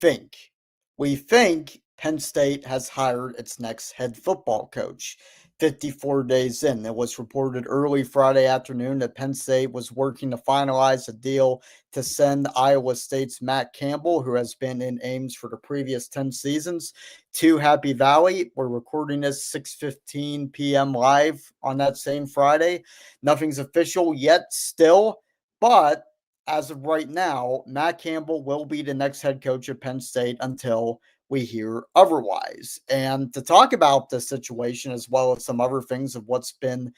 think. We think Penn State has hired its next head football coach 54 days in. It was reported early Friday afternoon that Penn State was working to finalize a deal to send Iowa State's Matt Campbell, who has been in Ames for the previous 10 seasons, to Happy Valley. We're recording this 6:15 p.m. live on that same Friday. Nothing's official yet still, but as of right now, Matt Campbell will be the next head coach of Penn State until we hear otherwise. And to talk about this situation, as well as some other things of what's been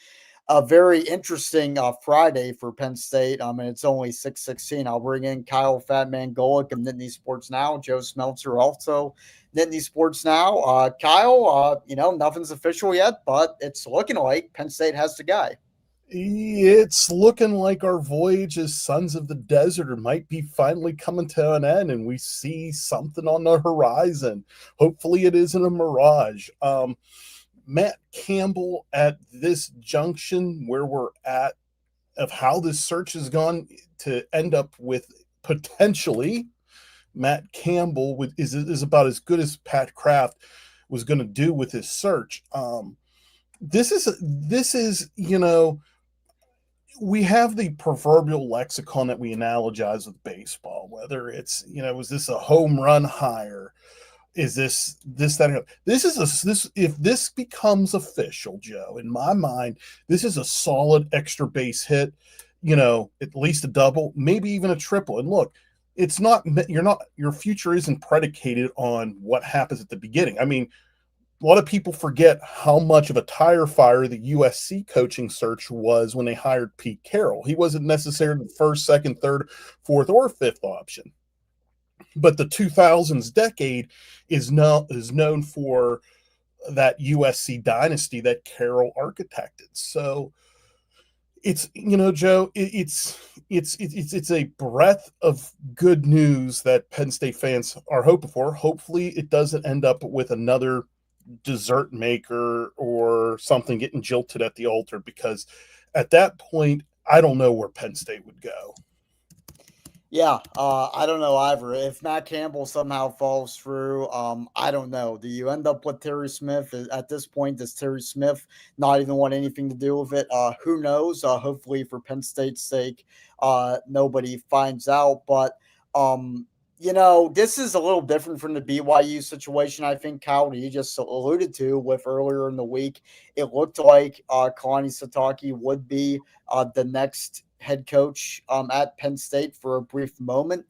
a very interesting Friday for Penn State. And it's only 6:16. I'll bring in Kyle Fatman Golik of Nittany Sports Now, Joe Smeltzer also Nittany Sports Now. Kyle, nothing's official yet, but it's looking like Penn State has the guy. It's looking like our voyage as Sons of the Desert might be finally coming to an end, and we see something on the horizon. Hopefully, it isn't a mirage. Matt Campbell, at this junction where we're at, of how this search has gone to end up with potentially Matt Campbell is about as good as Pat Kraft was going to do with his search. This is we have the proverbial lexicon that we analogize with baseball, whether it's, is this a home run hire? Is this, that, if this becomes official, Joe, in my mind, this is a solid extra base hit, at least a double, maybe even a triple. And look, your future isn't predicated on what happens at the beginning. I mean, a lot of people forget how much of a tire fire the USC coaching search was when they hired Pete Carroll. He wasn't necessarily the first, second, third, fourth, or fifth option. But the 2000s decade is known for that USC dynasty that Carroll architected. So it's, Joe, it's a breath of good news that Penn State fans are hoping for. Hopefully it doesn't end up with another dessert maker or something getting jilted at the altar, because at that point, I don't know where Penn State would go. Yeah, I don't know either. If Matt Campbell somehow falls through, I don't know. Do you end up with Terry Smith? At this point, does Terry Smith not even want anything to do with it? Who knows? Hopefully, for Penn State's sake, nobody finds out. But this is a little different from the BYU situation. I think, Kyle, you just alluded to with earlier in the week. It looked like Kalani Sitake would be the next head coach at Penn State for a brief moment.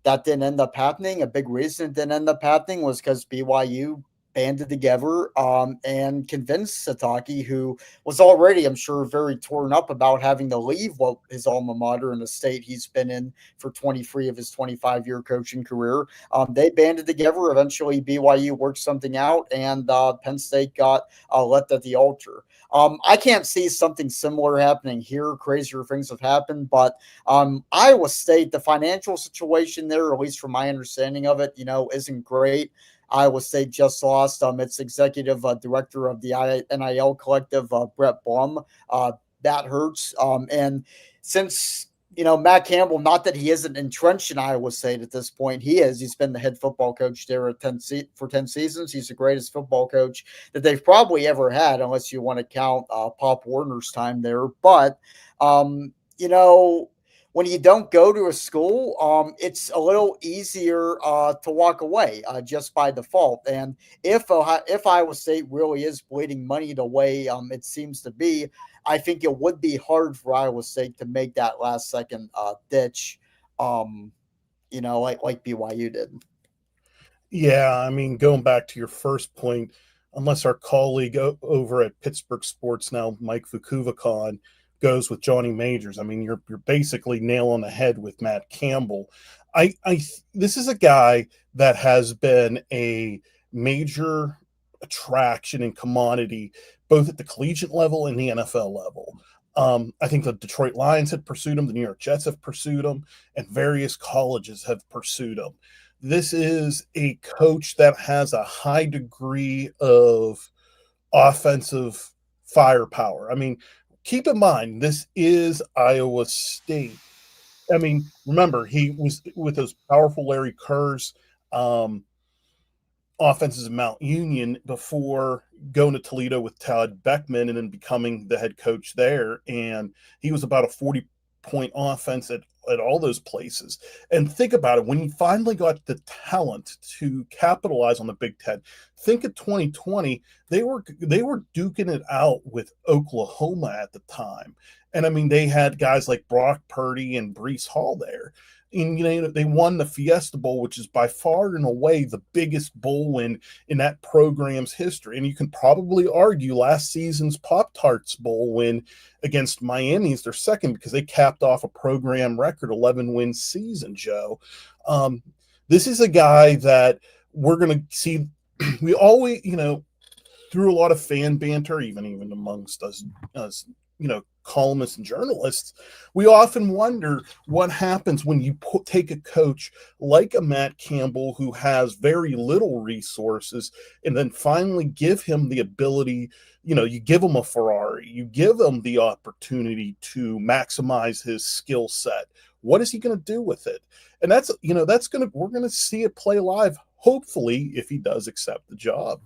That didn't end up happening. A big reason it didn't end up happening was because BYU banded together and convinced Sitake, who was already, I'm sure, very torn up about having to leave his alma mater in the state he's been in for 23 of his 25-year coaching career. They banded together. Eventually, BYU worked something out, and Penn State got left at the altar. I can't see something similar happening here. Crazier things have happened, but Iowa State, the financial situation there, at least from my understanding of it, isn't great. Iowa State just lost its executive director of the NIL collective, Brett Blum. That hurts. And since Matt Campbell, not that he isn't entrenched in Iowa State at this point, he is. He's been the head football coach there for 10 seasons. He's the greatest football coach that they've probably ever had, unless you want to count Pop Warner's time there. But, when you don't go to a school, it's a little easier to walk away just by default. And if Iowa State really is bleeding money the way it seems to be, I think it would be hard for Iowa State to make that last second ditch, like BYU did. Yeah, I mean, going back to your first point, unless our colleague over at Pittsburgh Sports Now, Mike Fukuvakan, goes with Johnny Majors, I mean, you're basically nail on the head with Matt Campbell. This is a guy that has been a major attraction and commodity both at the collegiate level and the NFL level. I think the Detroit Lions had pursued him, the New York Jets have pursued him, and various colleges have pursued him. This is a coach that has a high degree of offensive firepower. I mean, keep in mind, this is Iowa State. I mean, remember, he was with those powerful Larry Kerrs. um, offenses in Mount Union before going to Toledo with Todd Beckman and then becoming the head coach there. And he was about a 40-point offense at all those places. And think about it, when he finally got the talent to capitalize on the Big Ten, think of 2020, they were duking it out with Oklahoma at the time. And I mean, they had guys like Brock Purdy and Breece Hall there. And they won the Fiesta Bowl, which is by far and away the biggest bowl win in that program's history. And you can probably argue last season's Pop-Tarts Bowl win against Miami is their second, because they capped off a program record 11-win season, Joe. This is a guy that we're going to see. We always, through a lot of fan banter, even amongst us, columnists and journalists, we often wonder what happens when you take a coach like a Matt Campbell, who has very little resources, and then finally give him the ability, you give him a Ferrari, you give him the opportunity to maximize his skill set. What is he going to do with it? And we're going to see it play live, hopefully, if he does accept the job.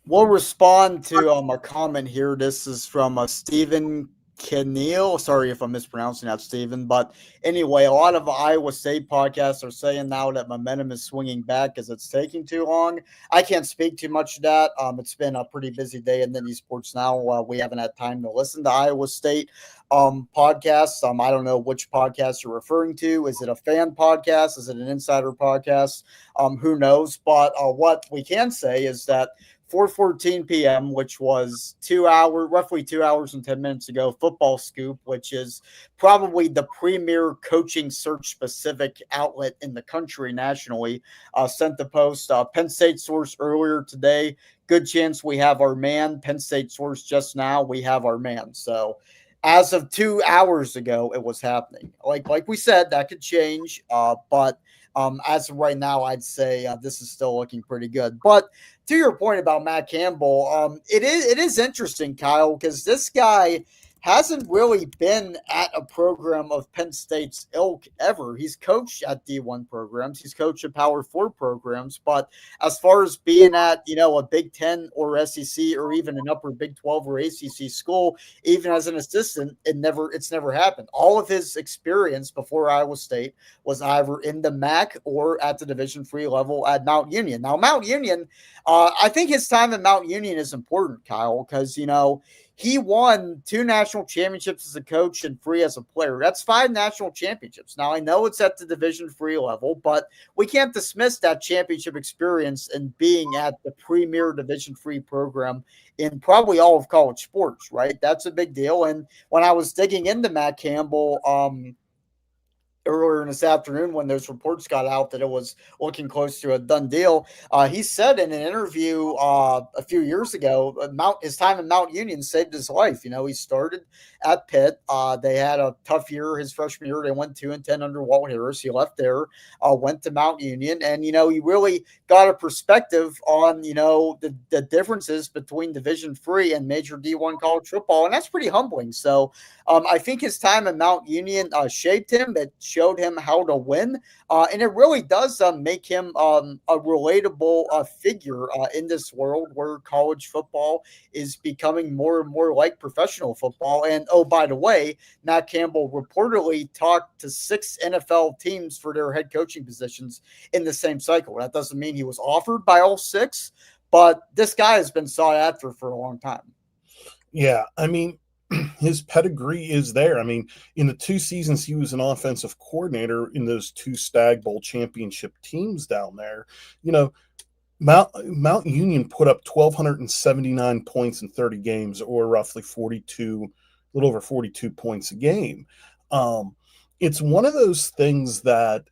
We'll respond to a comment here. This is from Stephen Keneal. Sorry if I'm mispronouncing that, Stephen. But anyway, a lot of Iowa State podcasts are saying now that momentum is swinging back as it's taking too long. I can't speak too much to that. It's been a pretty busy day in Nittany Sports now. We haven't had time to listen to Iowa State podcasts. I don't know which podcast you're referring to. Is it a fan podcast? Is it an insider podcast? Who knows? But what we can say is that 4:14 p.m., which was roughly 2 hours and 10 minutes ago, Football Scoop, which is probably the premier coaching search specific outlet in the country nationally, sent the post. Penn State source earlier today. Good chance we have our man. Penn State source just now. We have our man. So as of 2 hours ago, it was happening. Like we said, that could change. But as of right now, I'd say this is still looking pretty good. But to your point about Matt Campbell, it is interesting, Kyle, because this guy hasn't really been at a program of Penn State's ilk ever. He's coached at D1 programs. He's coached at Power 4 programs. But as far as being at, a Big 10 or SEC or even an upper Big 12 or ACC school, even as an assistant, it's never happened. All of his experience before Iowa State was either in the MAC or at the Division III level at Mount Union. Now, Mount Union, I think his time at Mount Union is important, Kyle, because, he won 2 national championships as a coach and 3 as a player. That's 5 national championships. Now, I know it's at the Division III level, but we can't dismiss that championship experience and being at the premier Division III program in probably all of college sports, right? That's a big deal. And when I was digging into Matt Campbell, earlier in this afternoon when those reports got out that it was looking close to a done deal, he said in an interview a few years ago, his time in Mount Union saved his life. He started at Pitt. They had a tough year his freshman year. They went 2-10 under Walt Harris. He left there, went to Mount Union, and he really got a perspective on the differences between Division III and major D1 college football, and that's pretty humbling. So I think his time at Mount Union shaped him. It showed him how to win, and it really does make him a relatable figure in this world where college football is becoming more and more like professional football. And oh, by the way, Matt Campbell reportedly talked to 6 NFL teams for their head coaching positions in the same cycle. That doesn't mean he was offered by all 6, but this guy has been sought after for a long time. Yeah, I mean, his pedigree is there. I mean, in the 2 seasons he was an offensive coordinator in those 2 Stag Bowl championship teams down there, Mount Union put up 1,279 points in 30 games, or roughly a little over 42 points a game. It's one of those things that,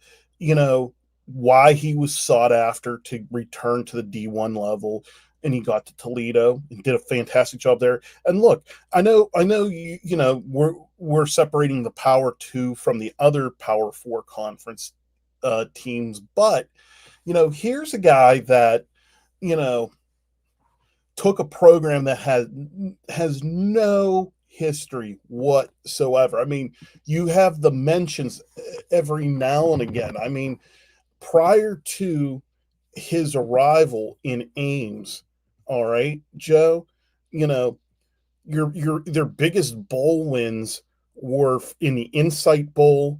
why he was sought after to return to the D1 level. And he got to Toledo and did a fantastic job there. And look, I know, we're separating the Power 2 from the other Power 4 conference teams, but here's a guy that took a program that has no history whatsoever. I mean, you have the mentions every now and again. I mean, prior to his arrival in Ames, all right, Joe, you know, their biggest bowl wins were in the Insight Bowl,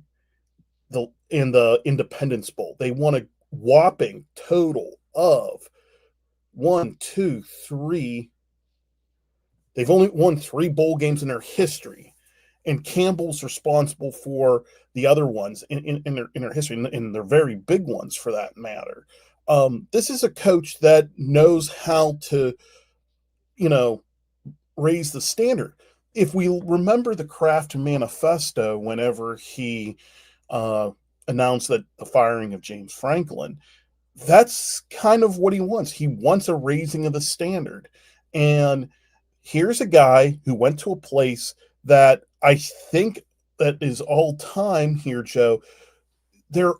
in the Independence Bowl. They won a whopping total of one, two, three. They've only won 3 bowl games in their history, and Campbell's responsible for the other ones in their history, and they're very big ones for that matter. This is a coach that knows how to, you know, raise the standard. If we remember the Kraft Manifesto, whenever he announced that the firing of James Franklin, that's kind of what he wants. He wants a raising of the standard. And here's a guy who went to a place that I think that is all time here, Joe. They're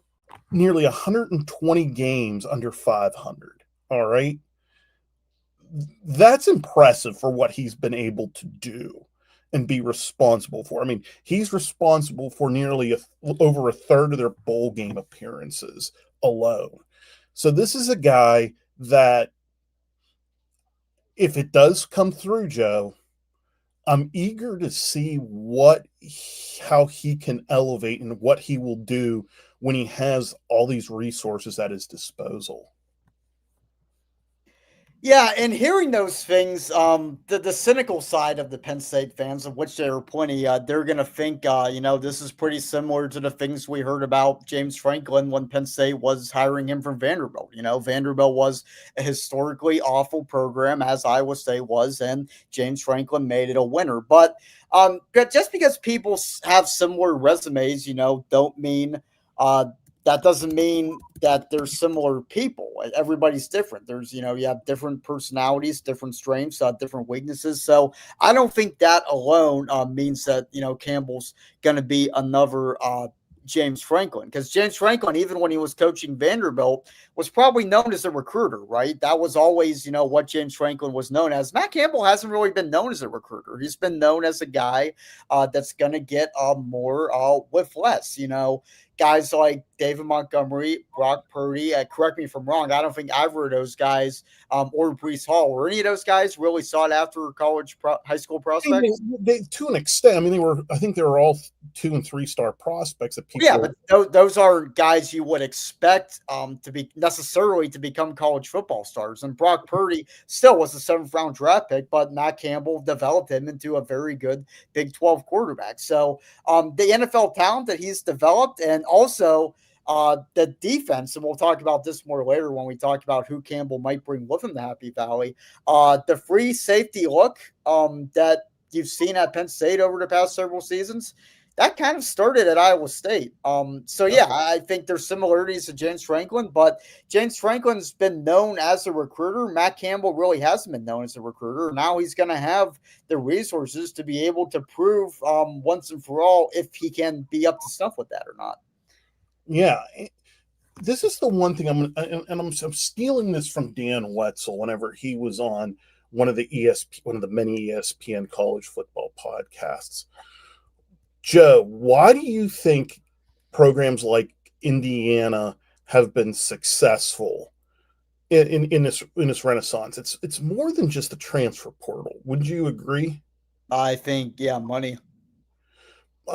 nearly 120 games under 500. All right. That's impressive for what he's been able to do and be responsible for. I mean, he's responsible for nearly over a third of their bowl game appearances alone. So this is a guy that, if it does come through, Joe, I'm eager to see how he can elevate and what he will do when he has all these resources at his disposal. Yeah, and hearing those things, the cynical side of the Penn State fans, of which there are plenty, they're going to think, this is pretty similar to the things we heard about James Franklin when Penn State was hiring him from Vanderbilt. Vanderbilt was a historically awful program, as Iowa State was, and James Franklin made it a winner. But just because people have similar resumes, don't mean that doesn't mean that they're similar people. Everybody's different. There's, you have different personalities, different strengths, different weaknesses. So I don't think that alone means that, Campbell's going to be another James Franklin, because James Franklin, even when he was coaching Vanderbilt, was probably known as a recruiter, right? That was always, what James Franklin was known as. Matt Campbell hasn't really been known as a recruiter. He's been known as a guy that's going to get more with less, guys like David Montgomery, Brock Purdy. Correct me if I'm wrong. I don't think either of those guys or Brees Hall or any of those guys really sought after high school prospects. They, to an extent, I mean, I think they were all 2- and 3-star prospects that people. Yeah, but those are guys you would expect to be necessarily to become college football stars. And Brock Purdy still was a 7th-round draft pick, but Matt Campbell developed him into a very good Big 12 quarterback. So the NFL talent that he's developed, and also the defense, and we'll talk about this more later when we talk about who Campbell might bring with him to Happy Valley. The free safety look that you've seen at Penn State over the past several seasons, that kind of started at Iowa State. So yeah, I think there's similarities to James Franklin, but James Franklin's been known as a recruiter. Matt Campbell really hasn't been known as a recruiter. Now he's going to have the resources to be able to prove once and for all if he can be up to snuff with that or not. Yeah. This is the one thing I'm stealing this from Dan Wetzel whenever he was on one of the many ESPN college football podcasts. Joe, why do you think programs like Indiana have been successful in this renaissance? It's more than just the transfer portal. Would you agree? I think, yeah, money.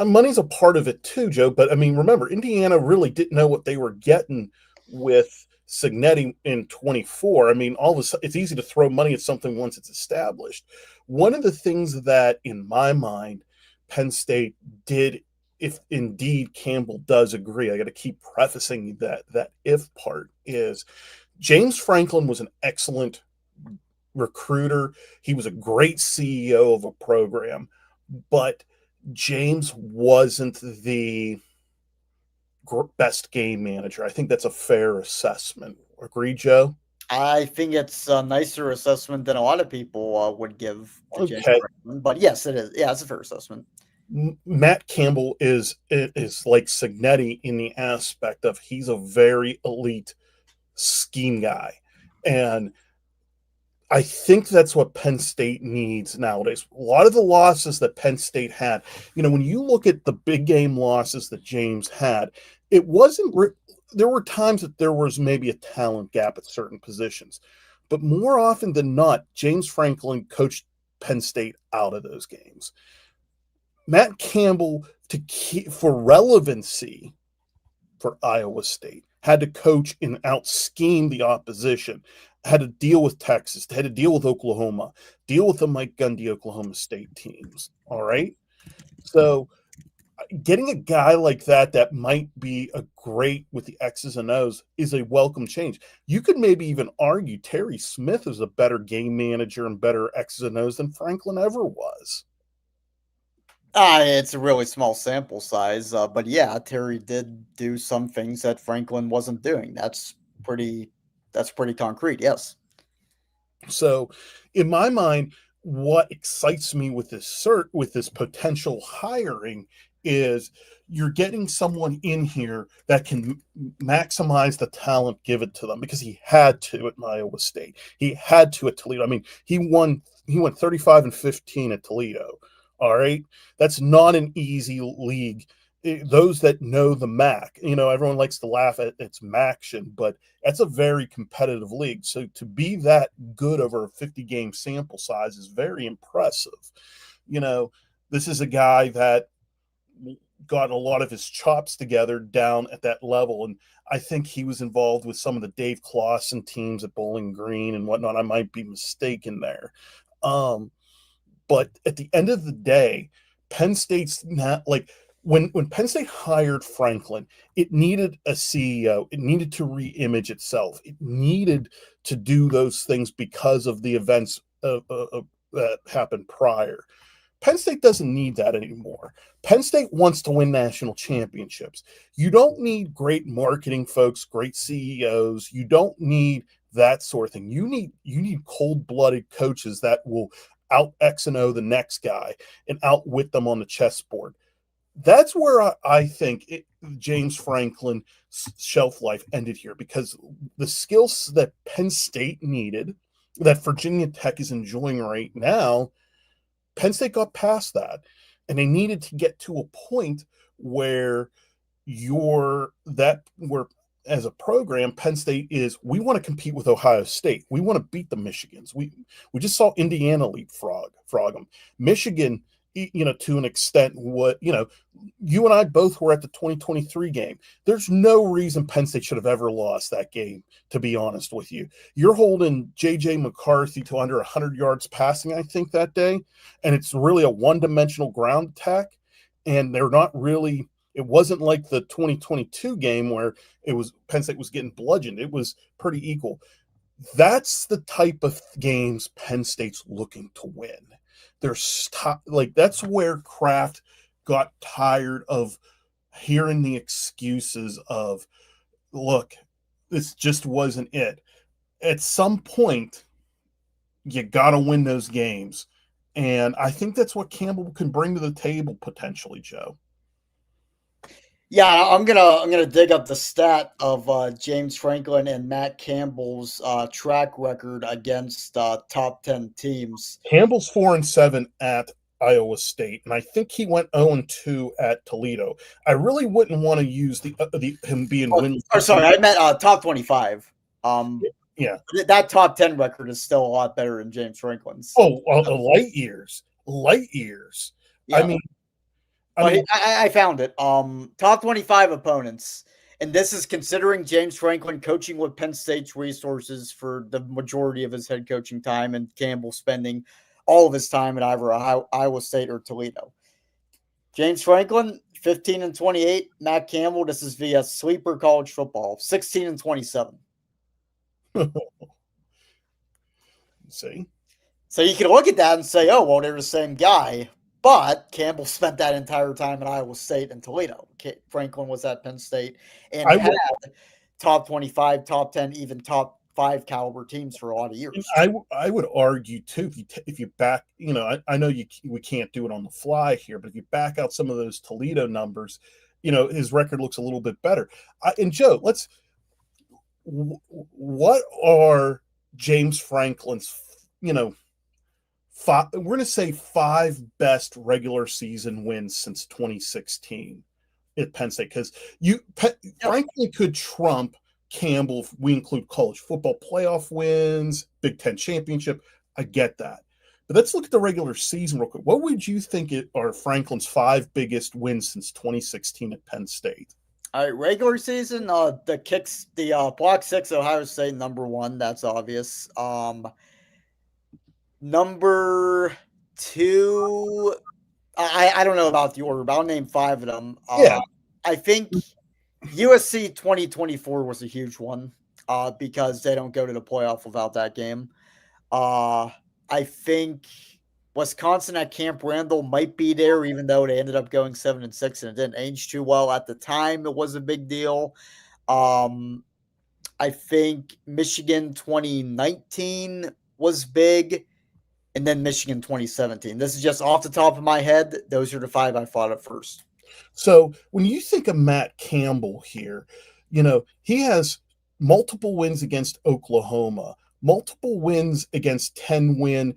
Money's a part of it too, Joe. But I mean, remember, Indiana really didn't know what they were getting with Cignetti in 24. I mean, all of a sudden, it's easy to throw money at something once it's established. One of the things that, in my mind, Penn State did, if indeed Campbell does agree, I got to keep prefacing that if part, is James Franklin was an excellent recruiter. He was a great CEO of a program, but James wasn't the best game manager. I think that's a fair assessment. Agree, Joe? I think it's a nicer assessment than a lot of people would give to James Franklin. But yes, it is. Yeah, it's a fair assessment. Matt Campbell is like Cignetti in the aspect of he's a very elite scheme guy. And I think that's what Penn State needs nowadays. A lot of the losses that Penn State had, when you look at the big game losses that James had, it wasn't there were times that there was maybe a talent gap at certain positions, but more often than not, James Franklin coached Penn State out of those games. Matt Campbell, to keep for relevancy for Iowa State, had to coach and out scheme the opposition, had to deal with Texas, had to deal with Oklahoma, deal with the Mike Gundy Oklahoma State teams. All right. So getting a guy like that might be a great with the X's and O's is a welcome change. You could maybe even argue Terry Smith is a better game manager and better X's and O's than Franklin ever was. It's a really small sample size, but yeah, Terry did do some things that Franklin wasn't doing. That's pretty concrete. Yes. So, in my mind, what excites me with this potential hiring is you're getting someone in here that can maximize the talent given to them, because he had to at Iowa State. He had to at Toledo. I mean, he went 35-15 at Toledo. All right. That's not an easy league. Those that know the MAC, everyone likes to laugh at its MACtion, but that's a very competitive league. So to be that good over a 50 game sample size is very impressive. This is a guy that got a lot of his chops together down at that level. And I think he was involved with some of the Dave Clawson teams at Bowling Green and whatnot. I might be mistaken there. But at the end of the day, Penn State's not like when Penn State hired Franklin, it needed a CEO. It needed to re-image itself. It needed to do those things because of the events that happened prior. Penn State doesn't need that anymore. Penn State wants to win national championships. You don't need great marketing folks, great CEOs. You don't need that sort of thing. You need cold-blooded coaches that will out X and O the next guy and outwit them on the chessboard. That's where I think James Franklin's shelf life ended here, because the skills that Penn State needed, that Virginia Tech is enjoying right now, Penn State got past that. And they needed to get to a point where as a program, Penn State we want to compete with Ohio State. We want to beat the Michigans. We just saw Indiana leapfrog them. Michigan, to an extent, you and I both were at the 2023 game. There's no reason Penn State should have ever lost that game, to be honest with you. You're holding J.J. McCarthy to under 100 yards passing, I think, that day, and it's really a one-dimensional ground attack, and they're not really – it wasn't like the 2022 game where Penn State was getting bludgeoned. It was pretty equal. That's the type of games Penn State's looking to win. That's where Kraft got tired of hearing the excuses of, look, this just wasn't it. At some point, you got to win those games. And I think that's what Campbell can bring to the table potentially, Joe. Yeah, I'm gonna dig up the stat of James Franklin and Matt Campbell's track record against top 10 teams. Campbell's 4-7 at Iowa State, and I think he went 0-2 at Toledo. I really wouldn't want to use him being winless. Sorry, I meant top 25. Yeah, that top 10 record is still a lot better than James Franklin's. Oh, light years. Yeah. I found it. Top 25 opponents, and this is considering James Franklin coaching with Penn State's resources for the majority of his head coaching time, and Campbell spending all of his time at either Iowa State or Toledo. James Franklin, 15-28. Matt Campbell, this is via Sleeper College Football, 16-27. See? So you can look at that and say, oh, well, they're the same guy. But Campbell spent that entire time at Iowa State and Toledo. Franklin was at Penn State and had top 25, top 10, even top 5 caliber teams for a lot of years. I would argue, too, if you back, I know we can't do it on the fly here, but if you back out some of those Toledo numbers, his record looks a little bit better. And Joe, what are James Franklin's, we're going to say 5 best regular season wins since 2016. at Penn State because Yep. Franklin could trump Campbell if we include college football playoff wins, Big Ten championship. I get that. But let's look at the regular season real quick. What would you think are Franklin's 5 biggest wins since 2016 at Penn State? All right, regular season, the block 6 Ohio State #1, that's obvious. Number 2, I don't know about the order, but I'll name 5 of them. Yeah. I think USC 2024 was a huge one, because they don't go to the playoff without that game. I think Wisconsin at Camp Randall might be there, even though they ended up going 7-6 and it didn't age too well at the time. It was a big deal. I think Michigan 2019 was big, and then Michigan 2017. This is just off the top of my head. Those are the 5 I thought of first. So when you think of Matt Campbell here, he has multiple wins against Oklahoma, multiple wins against 10-win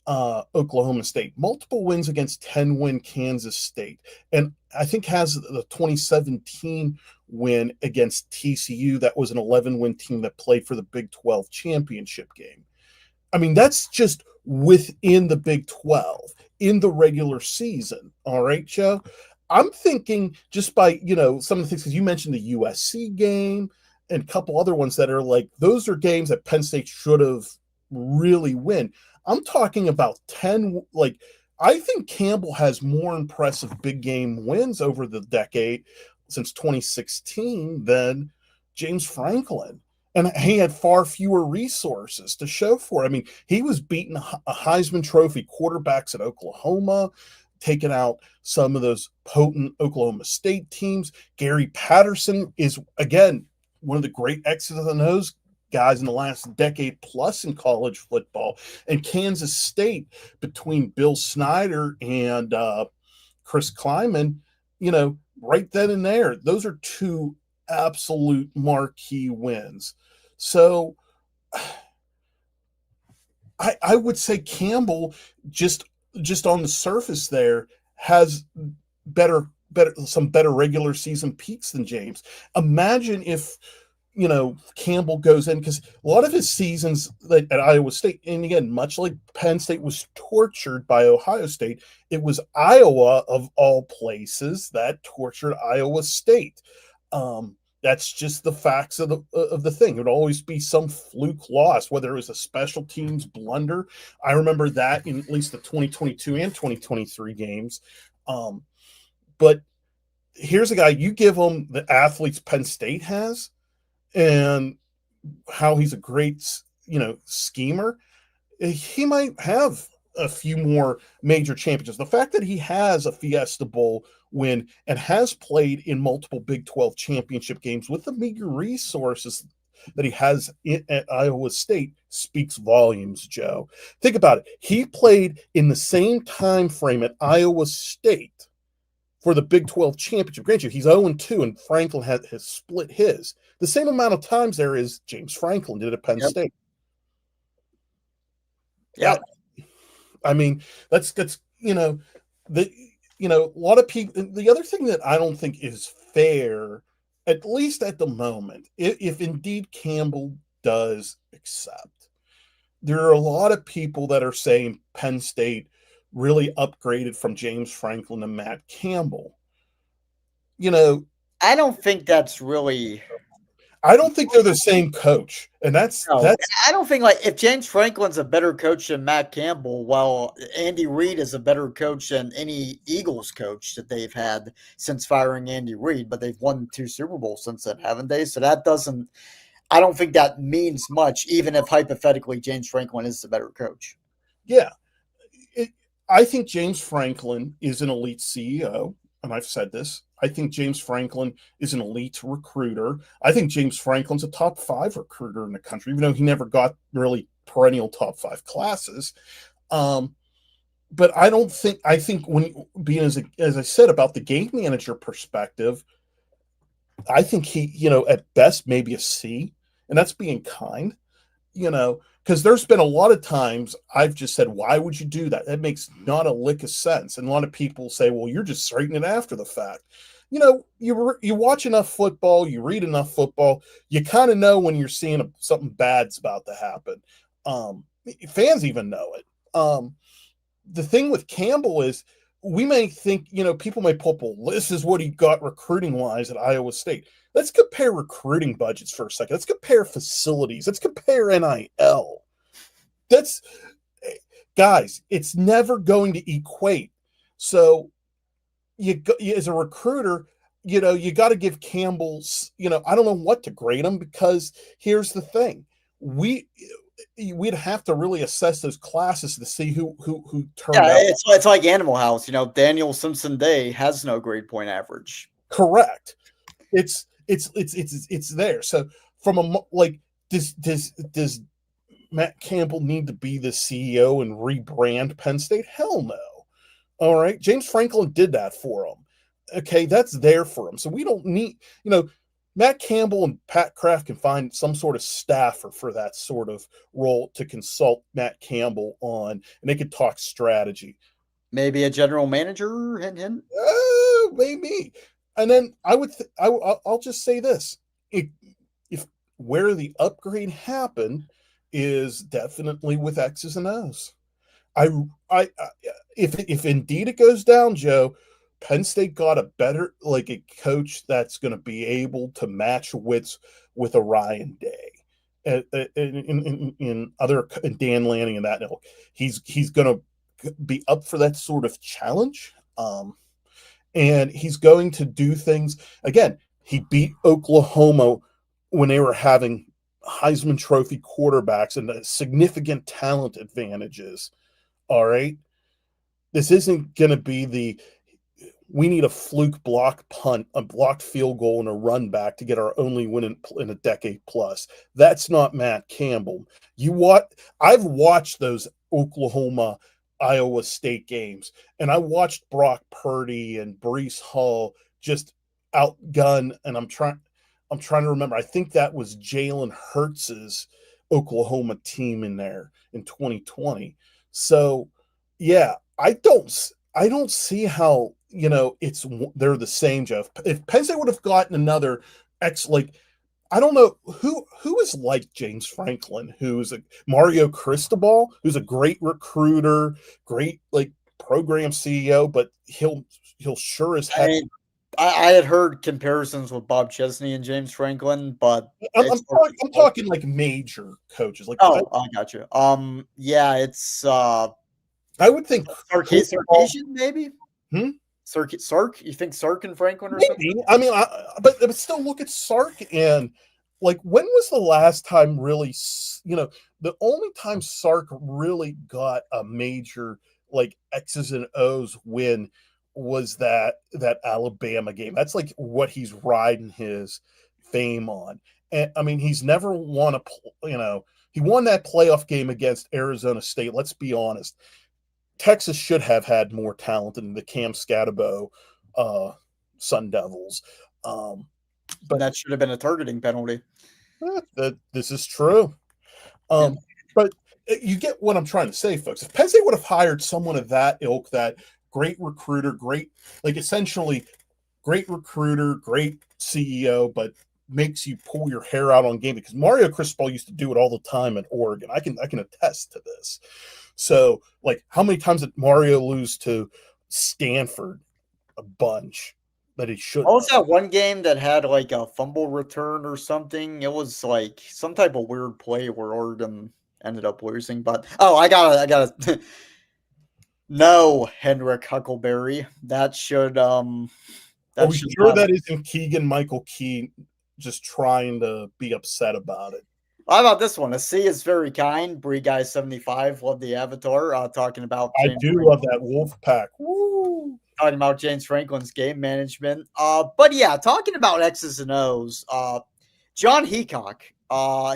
Oklahoma State, multiple wins against 10-win Kansas State, and I think has the 2017 win against TCU. That was an 11-win team that played for the Big 12 championship game. I mean, that's just within the Big 12 in the regular season. All right, Joe? I'm thinking just by, some of the things, because you mentioned the USC game and a couple other ones that are like, those are games that Penn State should have really win. I'm talking about 10, I think Campbell has more impressive big game wins over the decade since 2016 than James Franklin. And he had far fewer resources to show for it. I mean, he was beating a Heisman Trophy quarterbacks at Oklahoma, taking out some of those potent Oklahoma State teams. Gary Patterson is, again, one of the great X's and O's guys in the last decade plus in college football. And Kansas State, between Bill Snyder and Chris Kleiman, right then and there, those are 2 absolute marquee wins. So I would say Campbell, just on the surface there, has some better regular season peaks than James. Imagine if Campbell goes in, because a lot of his seasons at Iowa State, and again, much like Penn State was tortured by Ohio State, it was Iowa of all places that tortured Iowa State. That's just the facts of the thing. It would always be some fluke loss, whether it was a special teams blunder. I remember that in at least the 2022 and 2023 games. But here's a guy, you give him the athletes Penn State has and how he's a great, schemer, he might have a few more major championships. The fact that he has a Fiesta Bowl win and has played in multiple Big 12 championship games with the meager resources that he has at Iowa State speaks volumes, Joe. Think about it. He played in the same time frame at Iowa State for the Big 12 championship. Granted, he's 0-2, and Franklin has split his. The same amount of times there is James Franklin did at Penn State. Yeah. I mean, that's a lot of people. The other thing that I don't think is fair, at least at the moment, if indeed Campbell does accept, there are a lot of people that are saying Penn State really upgraded from James Franklin to Matt Campbell. I don't think that's really. I don't think they're the same coach, and that's. I don't think if James Franklin's a better coach than Matt Campbell, well, Andy Reid is a better coach than any Eagles coach that they've had since firing Andy Reid. But they've won 2 Super Bowls since then, haven't they? So that doesn't. I don't think that means much, even if hypothetically James Franklin is the better coach. Yeah. I think James Franklin is an elite CEO, and I've said this. I think James Franklin is an elite recruiter. I think James Franklin's a top 5 recruiter in the country, even though he never got really perennial top 5 classes. But I think when being as I said about the game manager perspective, I think he, at best maybe a C, and that's being kind, because there's been a lot of times I've just said, why would you do that? That makes not a lick of sense. And a lot of people say, well, you're just straightening it after the fact. you watch enough football, you read enough football, you kind of know when you're seeing something bad's about to happen. Fans even know it. The thing with Campbell is we may think, people may pull up, well, this is what he got recruiting wise at Iowa State. Let's compare recruiting budgets for a second. Let's compare facilities. Let's compare NIL. That's, guys, it's never going to equate. So you as a recruiter, you got to give Campbell's, I don't know what to grade him, because here's the thing. We'd have to really assess those classes to see who turned out. It's like Animal House. Daniel Simpson Day has no grade point average. Correct. It's there. So from does Matt Campbell need to be the CEO and rebrand Penn State? Hell no. All right. James Franklin did that for him. Okay, that's there for him. So we don't need, Matt Campbell and Pat Kraft can find some sort of staffer for that sort of role to consult Matt Campbell on, and they could talk strategy. Maybe a general manager, hint. Maybe. And then I'll just say this: if where the upgrade happened is definitely with X's and O's. If indeed it goes down, Joe, Penn State got a better, a coach that's going to be able to match wits with a Ryan Day, in Dan Lanning and that ilk. He's going to be up for that sort of challenge, and he's going to do things again. He beat Oklahoma when they were having Heisman Trophy quarterbacks and significant talent advantages. All right, this isn't going to be we need a fluke block punt, a blocked field goal, and a run back to get our only win in a decade plus. That's not Matt Campbell. I've watched those Oklahoma, Iowa State games, and I watched Brock Purdy and Breece Hall just outgun. And I'm trying to remember. I think that was Jalen Hurts's Oklahoma team in there in 2020. So, yeah, I don't see how, they're the same, Jeff. If Penn State would have gotten another I don't know who is like James Franklin, who's a Mario Cristobal, who's a great recruiter, great program CEO, but he'll sure as heck. I had heard comparisons with Bob Chesney and James Franklin, but I'm talking major coaches. I got you. Yeah, it's I would think Sarkisian, maybe. Sark? You think Sark and Franklin or maybe something? I mean, but still look at Sark, and when was the last time really? The only time Sark really got a major X's and O's win was that Alabama game. That's what he's riding his fame on. And I mean, he's never won he won that playoff game against Arizona State. Let's be honest. Texas should have had more talent than the Cam Scatterbo Sun Devils. But that should have been a targeting penalty. This is true. But you get what I'm trying to say, folks. If Penn State would have hired someone of that ilk, that great recruiter, essentially great recruiter, great CEO, but makes you pull your hair out on game, because Mario Cristobal used to do it all the time at Oregon. I can attest to this. So, how many times did Mario lose to Stanford? A bunch that he should. What was that one game that had a fumble return or something? It was some type of weird play where Oregon ended up losing. But I gotta. No, Henrik Huckleberry. That should. That isn't Keegan Michael Key just trying to be upset about it. How about this one? A C is very kind. Bree Guy 75. Love the avatar. Talking about. I do love that wolf pack. Woo! Talking about James Franklin's game management. But yeah, talking about X's and O's. John Heacock.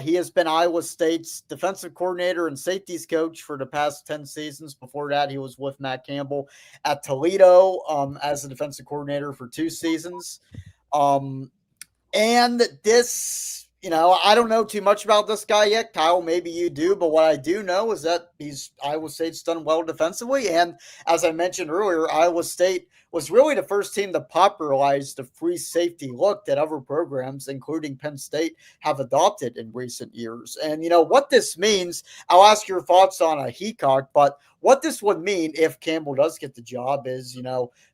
He has been Iowa State's defensive coordinator and safeties coach for the past 10 seasons. Before that, he was with Matt Campbell at Toledo as a defensive coordinator for 2 seasons. And this. I don't know too much about this guy yet. Kyle, maybe you do, but what I do know is that Iowa State's done well defensively. And as I mentioned earlier, Iowa State was really the first team to popularize the free safety look that other programs, including Penn State, have adopted in recent years. And, what this means, I'll ask your thoughts on a Heacock, but what this would mean if Campbell does get the job is,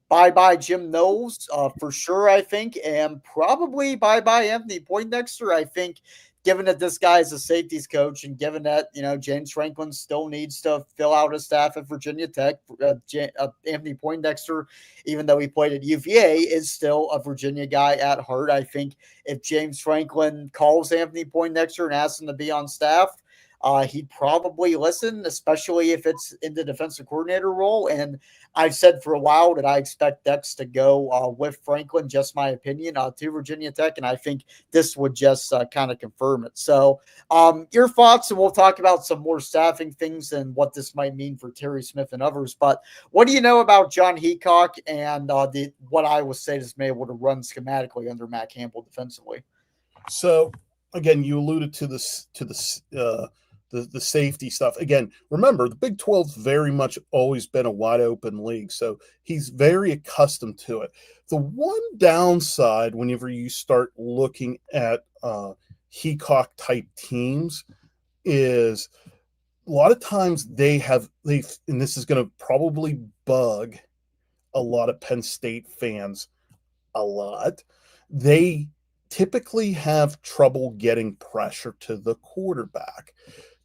bye bye Jim Knowles for sure, I think, and probably bye bye Anthony Poindexter. I think, given that this guy is a safeties coach and given that, James Franklin still needs to fill out his staff at Virginia Tech, Anthony Poindexter, even though he played at UVA, is still a Virginia guy at heart. I think if James Franklin calls Anthony Poindexter and asks him to be on staff, he'd probably listen, especially if it's in the defensive coordinator role. And I've said for a while that I expect Dex to go with Franklin, just my opinion, to Virginia Tech. And I think this would just kind of confirm it. So your thoughts, and we'll talk about some more staffing things and what this might mean for Terry Smith and others. But what do you know about John Heacock and what Iowa State has been able to run schematically under Matt Campbell defensively? So again, you alluded to the safety stuff. Again, remember, the Big 12's very much always been a wide open league, so he's very accustomed to it. The one downside whenever you start looking at Heacock type teams is a lot of times and this is going to probably bug a lot of Penn State fans a lot. They typically have trouble getting pressure to the quarterback.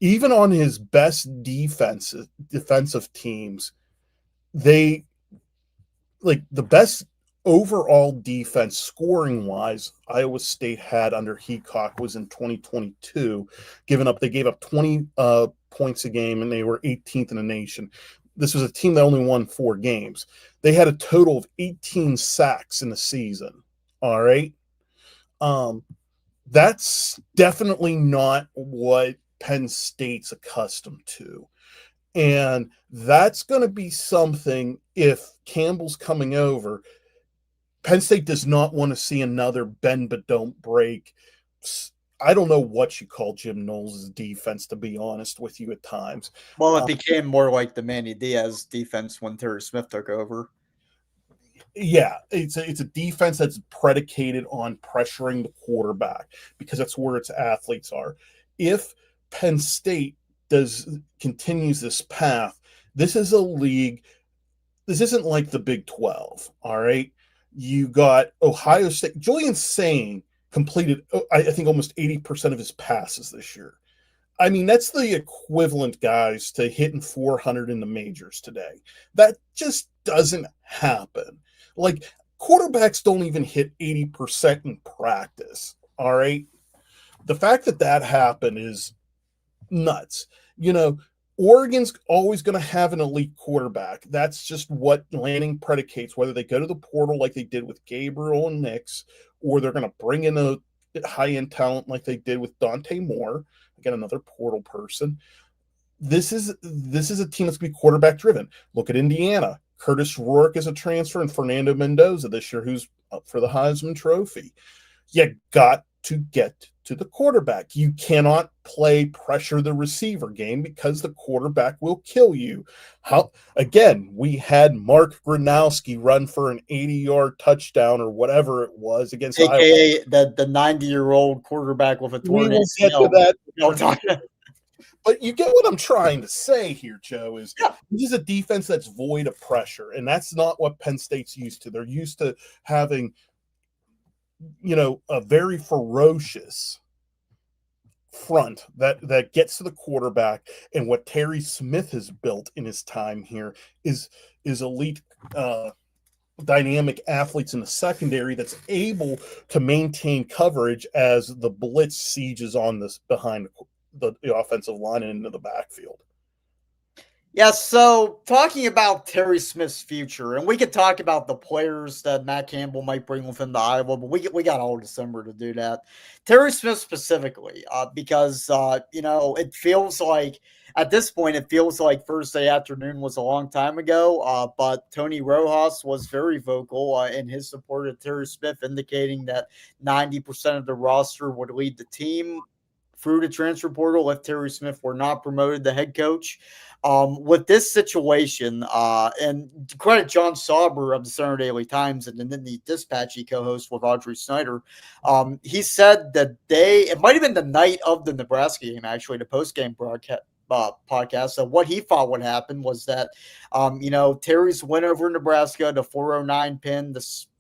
Even on his best defensive teams, they like the best overall defense scoring wise Iowa State had under Heacock was in 2022. They gave up 20 points a game, and they were 18th in the nation. This was a team that only won 4 games. They had a total of 18 sacks in the season. All right. That's definitely not what Penn State's accustomed to. And that's going to be something, if Campbell's coming over, Penn State does not want to see another bend but don't break. I don't know what you call Jim Knowles' defense, to be honest with you, at times. Well, it became more like the Manny Diaz defense when Terry Smith took over. Yeah, it's a defense that's predicated on pressuring the quarterback because that's where its athletes are. If Penn State continues this path, this is a league. This isn't like the Big 12, all right? You got Ohio State. Julian Sain completed, I think, almost 80% of his passes this year. I mean, that's the equivalent, guys, to hitting 400 in the majors today. That just doesn't happen. Like, quarterbacks don't even hit 80% in practice, all right? The fact that happened is nuts. Oregon's always going to have an elite quarterback. That's just what Lanning predicates, whether they go to the portal like they did with Gabriel and Nix, or they're going to bring in a high-end talent like they did with Dante Moore, again, another portal person. This is a team that's going to be quarterback-driven. Look at Indiana. Curtis Rourke is a transfer, and Fernando Mendoza this year, who's up for the Heisman Trophy. You got to get to the quarterback. You cannot pressure the receiver game because the quarterback will kill you. We had Mark Gronowski run for an 80-yard touchdown or whatever it was against AKA Iowa. the 90-year-old quarterback with a torn ACL. But you get what I'm trying to say here, Joe, is this is a defense that's void of pressure, and that's not what Penn State's used to. They're used to having, a very ferocious front that gets to the quarterback. And what Terry Smith has built in his time here is elite dynamic athletes in the secondary that's able to maintain coverage as the blitz sieges on this behind the offensive line and into the backfield. Yeah, so talking about Terry Smith's future, and we could talk about the players that Matt Campbell might bring with him to Iowa, but we got all December to do that. Terry Smith specifically, because it feels like at this point it feels like Thursday afternoon was a long time ago. But Tony Rojas was very vocal in his support of Terry Smith, indicating that 90% of the roster would lead the team. through the transfer portal if Terry Smith were not promoted to head coach. With this situation, and to credit John Sauber of the Center Daily Times and then the Dispatch he co-host with Audrey Snyder, he said that it might have been the night of the Nebraska game, actually, the post-game broadcast. Podcast. So what he thought would happen was that, Terry's win over Nebraska, the 409 pin,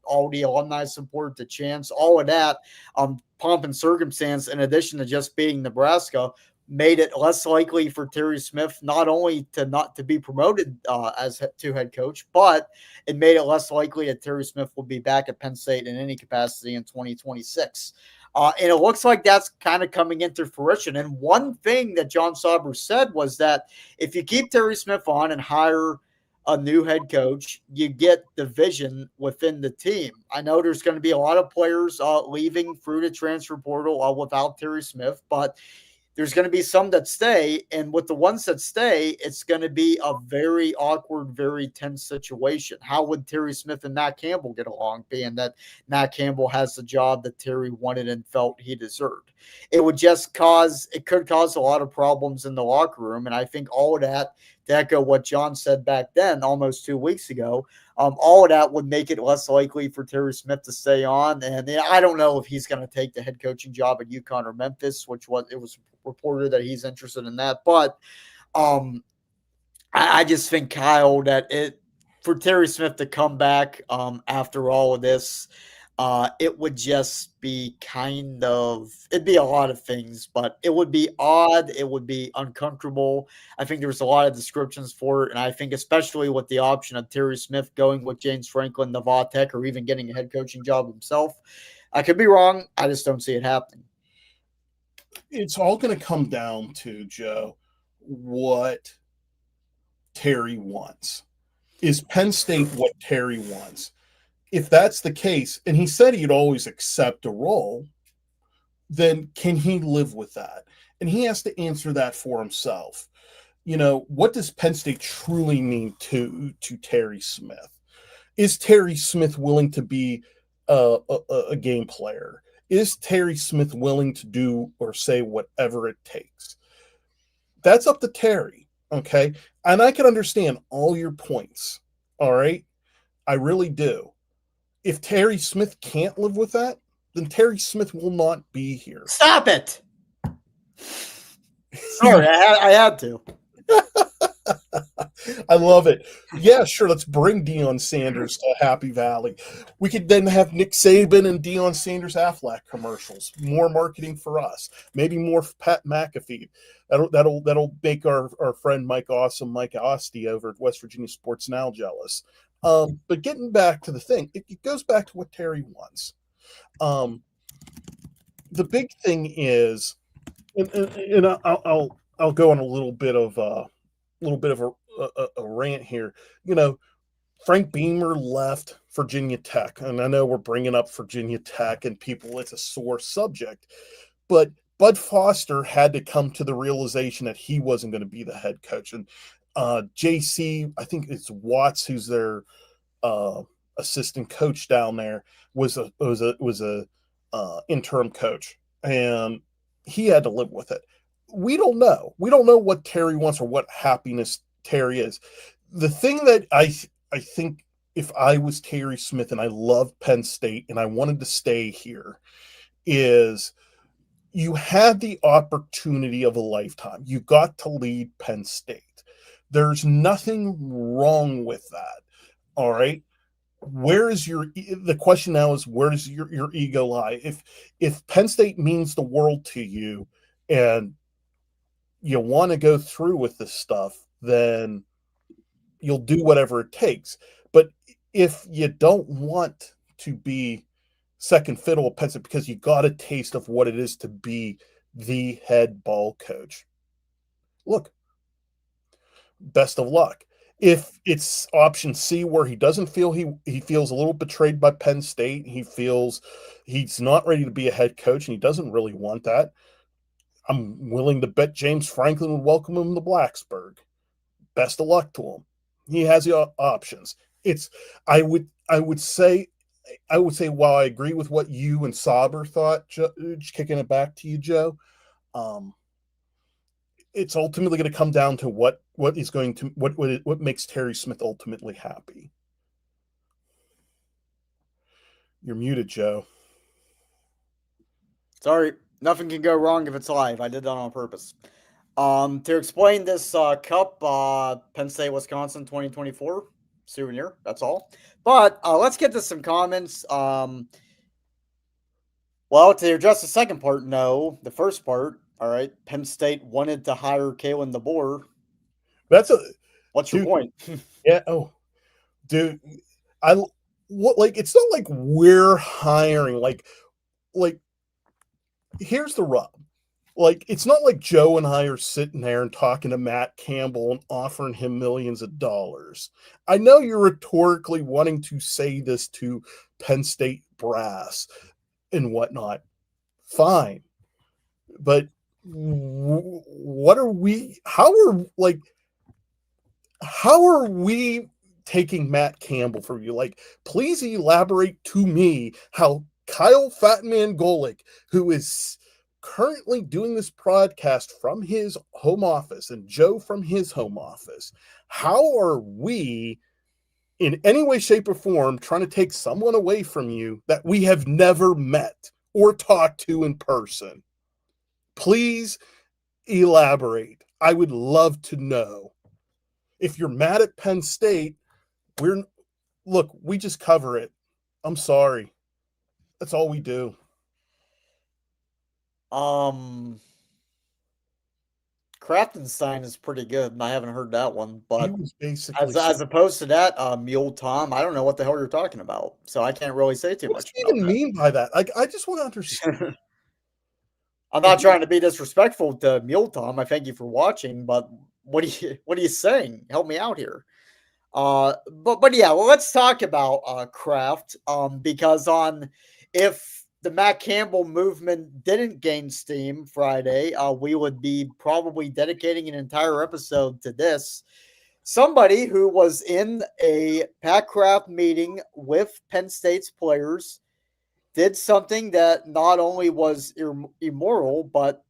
all the alumni support, the chants, all of that, pomp and circumstance, in addition to just being Nebraska, made it less likely for Terry Smith not only to be promoted to head coach, but it made it less likely that Terry Smith will be back at Penn State in any capacity in 2026. And it looks like that's kind of coming into fruition. And one thing that John Sauber said was that if you keep Terry Smith on and hire a new head coach, you get division within the team. I know there's going to be a lot of players leaving through the transfer portal without Terry Smith, but there's going to be some that stay. And with the ones that stay, it's going to be a very awkward, very tense situation. How would Terry Smith and Matt Campbell get along, being that Matt Campbell has the job that Terry wanted and felt he deserved? It could cause a lot of problems in the locker room. And I think all of that, to echo what John said back then, almost 2 weeks ago, all of that would make it less likely for Terry Smith to stay on. And I don't know if he's going to take the head coaching job at UConn or Memphis, it was reported that he's interested in that. But I just think, Kyle, that for Terry Smith to come back after all of this, it would just be it'd be a lot of things, but it would be odd. It would be uncomfortable. I think there's a lot of descriptions for it. And I think especially with the option of Terry Smith going with James Franklin, Navaw Tech, or even getting a head coaching job himself, I could be wrong. I just don't see it happening. It's all going to come down to, Joe, what Terry wants. Is Penn State what Terry wants? If that's the case, and he said he'd always accept a role, then can he live with that? And he has to answer that for himself. What does Penn State truly mean to Terry Smith? Is Terry Smith willing to be a game player? Is Terry Smith willing to do or say whatever it takes? That's up to Terry, okay? And I can understand all your points, all right? I really do. If Terry Smith can't live with that, then Terry Smith will not be here. Stop it. Sorry, I had to. I love it. Yeah, sure. Let's bring Deion Sanders to Happy Valley. We could then have Nick Saban and Deion Sanders Aflac commercials. More marketing for us. Maybe more Pat McAfee. That'll make our friend Mike Ostie over at West Virginia Sports Now jealous. But getting back to the thing, it goes back to what Terry wants. The big thing is, and I'll go on a little bit of a rant here. Frank Beamer left Virginia Tech, and I know we're bringing up Virginia Tech and people, it's a sore subject, but Bud Foster had to come to the realization that he wasn't going to be the head coach. And JC, I think it's Watts, who's their assistant coach down there, was a interim coach, and he had to live with it. We don't know. We don't know what Terry wants or what happiness Terry is. The thing that I think, if I was Terry Smith and I loved Penn State and I wanted to stay here, is you had the opportunity of a lifetime. You got to lead Penn State. There's nothing wrong with that. All right. The question now is, where does your ego lie? If Penn State means the world to you and you want to go through with this stuff, then you'll do whatever it takes. But if you don't want to be second fiddle at Penn State because you got a taste of what it is to be the head ball coach, look, best of luck. If it's option C, where he doesn't feel he feels a little betrayed by Penn State, he feels he's not ready to be a head coach and he doesn't really want that, I'm willing to bet James Franklin would welcome him to Blacksburg. Best of luck to him. He has the options. I would say, while I agree with what you and Sauber thought, kicking it back to you, Joe, Um, it's ultimately going to come down to what makes Terry Smith ultimately happy. You're muted, Joe. Sorry, nothing can go wrong if it's live. I did that on purpose. To explain this cup, Penn State, Wisconsin 2024 souvenir. That's all. But let's get to some comments. Well, to address the second part, no. The first part, all right. Penn State wanted to hire Kalen DeBoer. That's a What's your dude. point? Yeah. Oh, dude. It's not like we're hiring. Like here's the rub. Like, it's not like Joe and I are sitting there and talking to Matt Campbell and offering him millions of dollars. I know you're rhetorically wanting to say this to Penn State brass and whatnot. Fine. But what are we, how are we taking Matt Campbell for you? Like, please elaborate to me how Kyle Fatman Golik, who is currently doing this podcast from his home office and Joe from his home office, how are we in any way, shape, or form trying to take someone away from you that we have never met or talked to in person? Please elaborate. I would love to know. If you're mad at Penn State, we just cover it. I'm sorry. That's all we do. Kraftenstein is pretty good, and I haven't heard that one. He But was basically as opposed to that, Mule Tom, I don't know what the hell you're talking about, so I can't really say too what do much you about even mean by that? Like, I just want to understand. that. I'm not trying to be disrespectful to Mule Tom. I thank you for watching, but what are you saying? Help me out here. But yeah, well, let's talk about Kraft. Because on if the Matt Campbell movement didn't gain steam Friday, we would be probably dedicating an entire episode to this. Somebody who was in a Pat Kraft meeting with Penn State's players did something that not only was immoral, but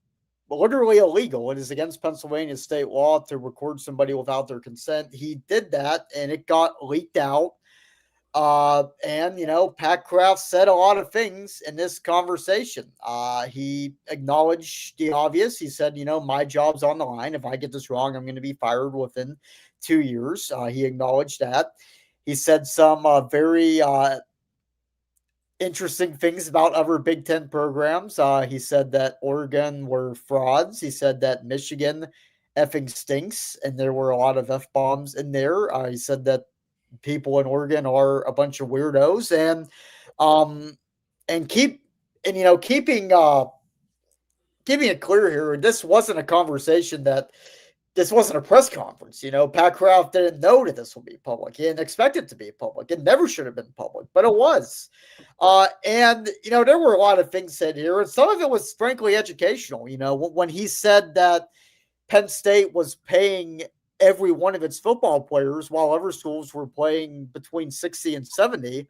literally illegal. It is against Pennsylvania state law to record somebody without their consent. He did that, and it got leaked out. And Pat Kraft said a lot of things in this conversation. He acknowledged the obvious. He said, my job's on the line. If I get this wrong, I'm going to be fired within 2 years. He acknowledged that. He said some very interesting things about other Big Ten programs. He said that Oregon were frauds. He said that Michigan effing stinks, and there were a lot of F bombs in there. He said that people in Oregon are a bunch of weirdos, um, and keeping it clear here. This wasn't a conversation that this wasn't a press conference. Pat Kraft didn't know that this would be public. He didn't expect it to be public. It never should have been public, but it was. And there were a lot of things said here, and some of it was frankly educational. When he said that Penn State was paying every one of its football players while other schools were playing between 60 and 70.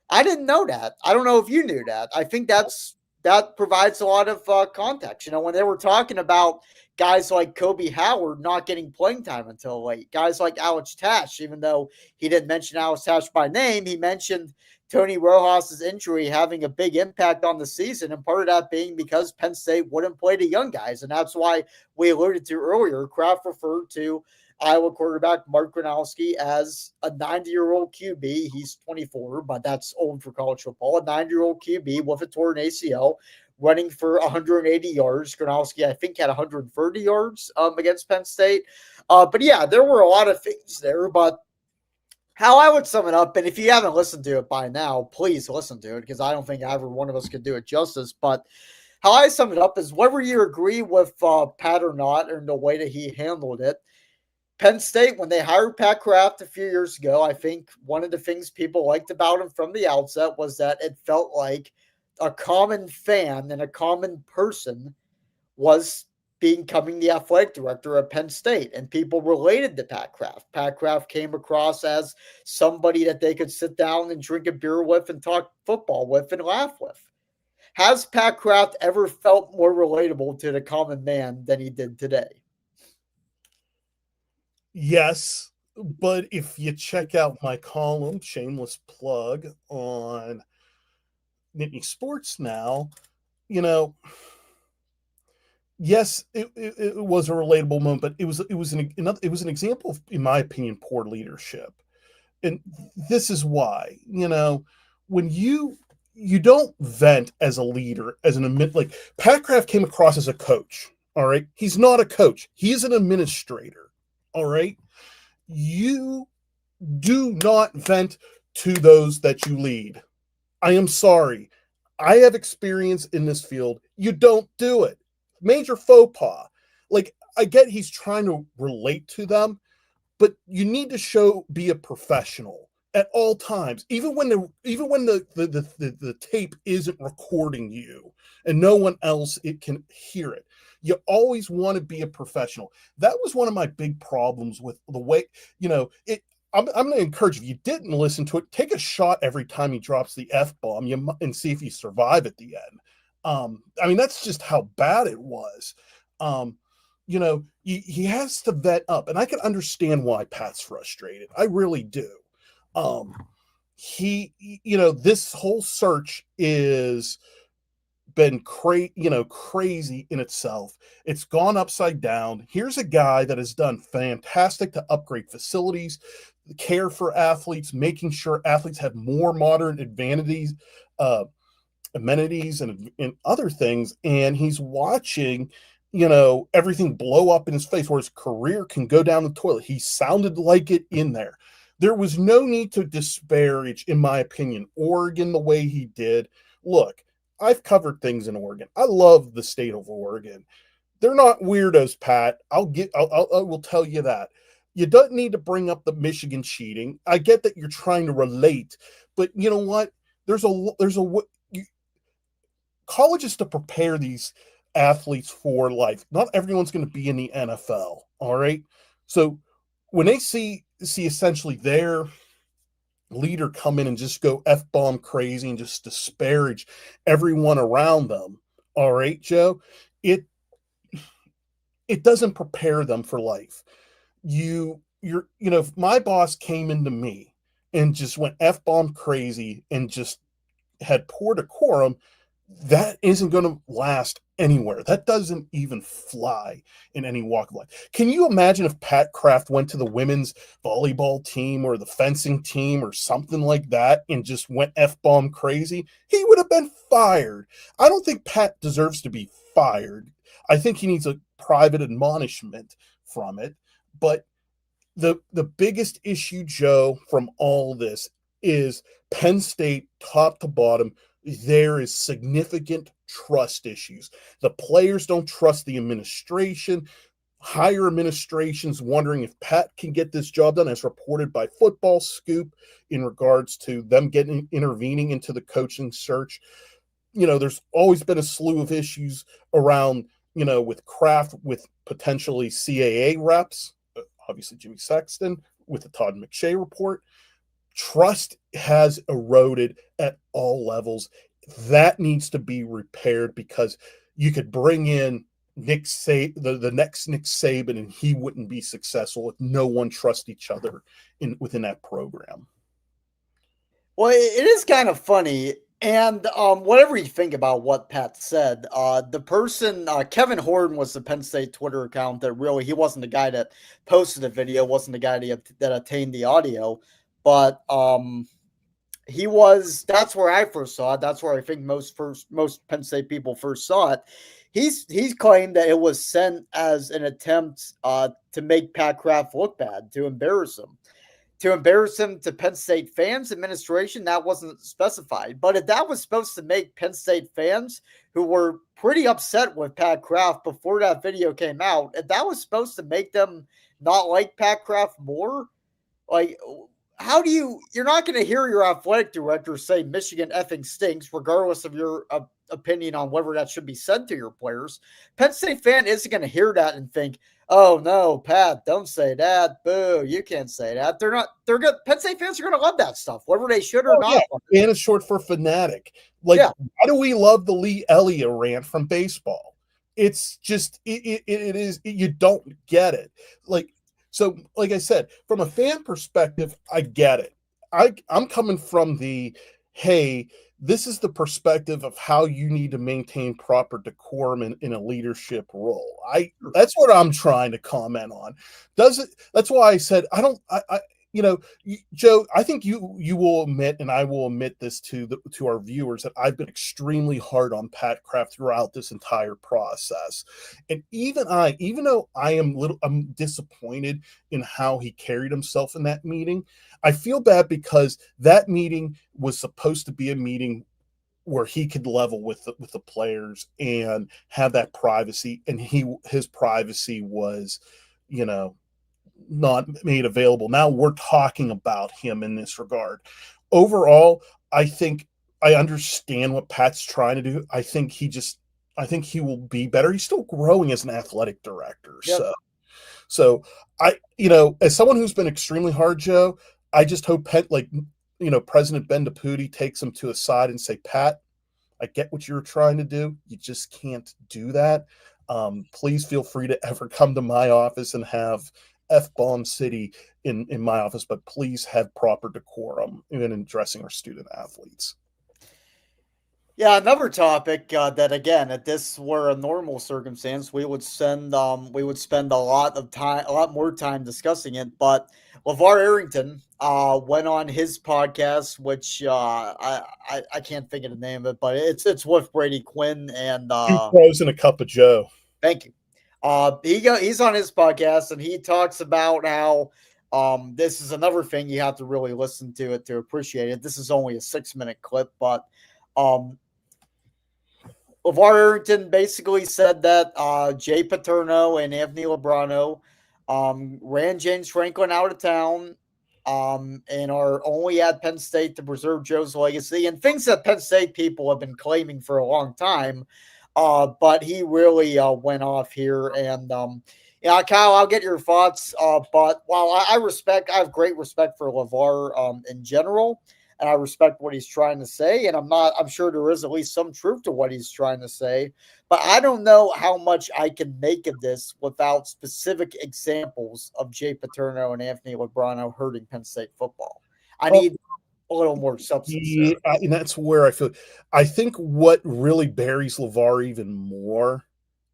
I didn't know that. I don't know if you knew that. I think that provides a lot of context. When they were talking about guys like Kobe Howard not getting playing time until late, guys like Alex Tash, even though he didn't mention Alex Tash by name, he mentioned Tony Rojas's injury having a big impact on the season, and part of that being because Penn State wouldn't play the young guys, and that's why we alluded to earlier. Kraft referred to Iowa quarterback Mark Gronowski as a 90-year-old QB. He's 24, but that's old for college football. A 90-year-old QB with a torn ACL running for 180 yards. Gronowski, I think, had 130 yards against Penn State. But yeah, there were a lot of things there, but how I would sum it up, and if you haven't listened to it by now, please listen to it, because I don't think either one of us could do it justice. But how I sum it up is whether you agree with Pat or not, or the way that he handled it, Penn State, when they hired Pat Kraft a few years ago, I think one of the things people liked about him from the outset was that it felt like a common fan and a common person was becoming the athletic director at Penn State, and people related to Pat Kraft. Pat Kraft came across as somebody that they could sit down and drink a beer with and talk football with and laugh with. Has Pat Kraft ever felt more relatable to the common man than he did today? Yes, but if you check out my column, shameless plug on Nittany Sports now, you know, yes, it was a relatable moment, but it was an example of, in my opinion, poor leadership. And this is why, when you don't vent as a leader, as an like Pat Kraft came across as a coach. All right. He's not a coach. He's an administrator. All right. You do not vent to those that you lead. I am sorry. I have experience in this field. You don't do it. Major faux pas. Like, I get he's trying to relate to them, but you need to be a professional at all times, even when the tape isn't recording you and no one else it can hear it. You always want to be a professional. That was one of my big problems with the way, it. I'm going to encourage, if you didn't listen to it, take a shot every time he drops the F-bomb and see if you survive at the end. That's just how bad it was. He has to vet up, and I can understand why Pat's frustrated. I really do. This whole search is been crazy in itself. It's gone upside down. Here's a guy that has done fantastic to upgrade facilities, care for athletes, making sure athletes have more modern amenities and other things. And he's watching, everything blow up in his face where his career can go down the toilet. He sounded like it in there. There was no need to disparage, in my opinion, Oregon the way he did. Look, I've covered things in Oregon. I love the state of Oregon. They're not weirdos, Pat. I will tell you that. You don't need to bring up the Michigan cheating. I get that you're trying to relate, but you know what? College is to prepare these athletes for life. Not everyone's going to be in the NFL. All right. So when they see essentially their leader come in and just go F-bomb crazy and just disparage everyone around them. All right, Joe, it doesn't prepare them for life. If my boss came into me and just went F-bomb crazy and just had poor decorum, that isn't going to last anywhere. That doesn't even fly in any walk of life. Can you imagine if Pat Kraft went to the women's volleyball team or the fencing team or something like that and just went F-bomb crazy? He would have been fired. I don't think Pat deserves to be fired. I think he needs a private admonishment from it. But the biggest issue, Joe, from all this is Penn State, top to bottom, there is significant trust issues. The players don't trust the administration. Higher administrations wondering if Pat can get this job done, as reported by Football Scoop in regards to them intervening into the coaching search. There's always been a slew of issues around, with Kraft, with potentially CAA reps, obviously Jimmy Sexton, with the Todd McShay report. Trust has eroded at all levels. That needs to be repaired, because you could bring in the next Nick Saban, and he wouldn't be successful if no one trusts each other within that program. Well, it is kind of funny. And whatever you think about what Pat said, the person, Kevin Horn, was the Penn State Twitter account that really, he wasn't the guy that posted the video, wasn't the guy that obtained the audio. But that's where I first saw it. That's where I think most Penn State people first saw it. He's claimed that it was sent as an attempt to make Pat Kraft look bad, to embarrass him. To embarrass him to Penn State fans, administration, that wasn't specified. But if that was supposed to make Penn State fans, who were pretty upset with Pat Kraft before that video came out, if that was supposed to make them not like Pat Kraft more, like, you're not going to hear your athletic director say Michigan effing stinks, regardless of your opinion on whether that should be said to your players. Penn State fan isn't going to hear that and think, Oh no, Pat, don't say that. Boo, you can't say that. They're not they're good. Penn State fans are gonna love that stuff, whether they should or Oh yeah, not. and it's short for fanatic. Like, Yeah. why do we love the Lee Elliott rant from baseball? It's just it is you don't get it. Like so, like I said, from a fan perspective, I get it. I'm coming from the hey, this is the perspective of how you need to maintain proper decorum in a leadership role. That's what I'm trying to comment on. Does it? That's why I said I don't. You know, Joe, I think you will admit, and I will admit this to our viewers, that I've been extremely hard on Pat Kraft throughout this entire process, and even though I'm disappointed in how he carried himself in that meeting. I feel bad because that meeting was supposed to be a meeting where he could level with the players and have that privacy, and his privacy was, you know, not made available. Now we're talking about him in this regard. Overall, I think I understand what Pat's trying to do. I think he will be better. He's still growing as an athletic director. Yep. So as someone who's been extremely hard, Joe, I just hope President Ben DePuty takes him to a side and say, Pat, I get what you're trying to do. You just can't do that. Please feel free to ever come to my office and have F-bomb city in my office, but please have proper decorum in addressing our student athletes. Yeah, another topic that again, if this were a normal circumstance, we would spend a lot more time discussing it. But LeVar Arrington went on his podcast, which I can't think of the name of it, but it's with Brady Quinn and Two pros and a cup of Joe. thank you. He's on his podcast and he talks about how this is another thing you have to really listen to it to appreciate it. This is only a 6-minute clip, but um LeVar Arrington basically said that Jay Paterno and Anthony Lebrano ran James Franklin out of town and are only at Penn State to preserve Joe's legacy and things that Penn State people have been claiming for a long time. But he really went off here. And yeah, Kyle, I'll get your thoughts. But while I have great respect for LeVar in general and I respect what he's trying to say. And I'm sure there is at least some truth to what he's trying to say, but I don't know how much I can make of this without specific examples of Jay Paterno and Anthony Lebrano hurting Penn State football. I need a little more substance. Yeah, and that's where I think what really buries LeVar even more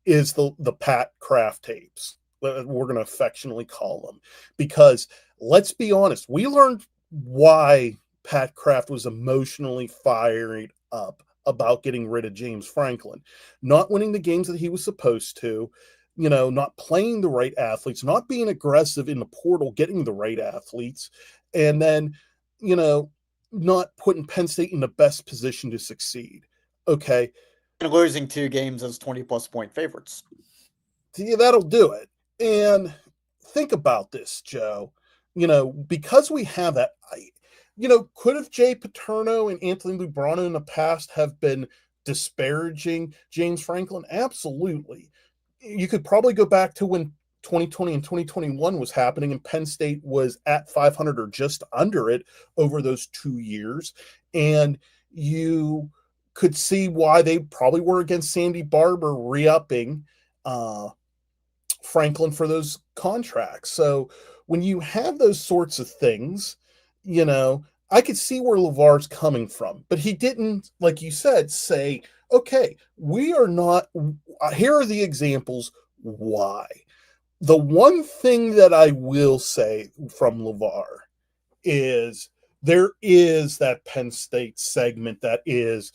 is the Pat Kraft tapes. We're going to affectionately call them, because let's be honest, we learned why Pat Kraft was emotionally fired up about getting rid of James Franklin, not winning the games that he was supposed to, not playing the right athletes, not being aggressive in the portal, getting the right athletes, and then, not putting Penn State in the best position to succeed. Okay. And losing 2 games as 20-plus point favorites. Yeah, that'll do it. And think about this, Joe. Because we have that, could have Jay Paterno and Anthony Lebrano in the past have been disparaging James Franklin? Absolutely. You could probably go back to when 2020 and 2021 was happening and Penn State was at 500 or just under it over those 2 years. And you could see why they probably were against Sandy Barber re-upping Franklin for those contracts. So when you have those sorts of things, I could see where LeVar's coming from, but he didn't, like you said, say, okay, we are not, here are the examples why. The one thing that I will say from LeVar is there is that Penn State segment that is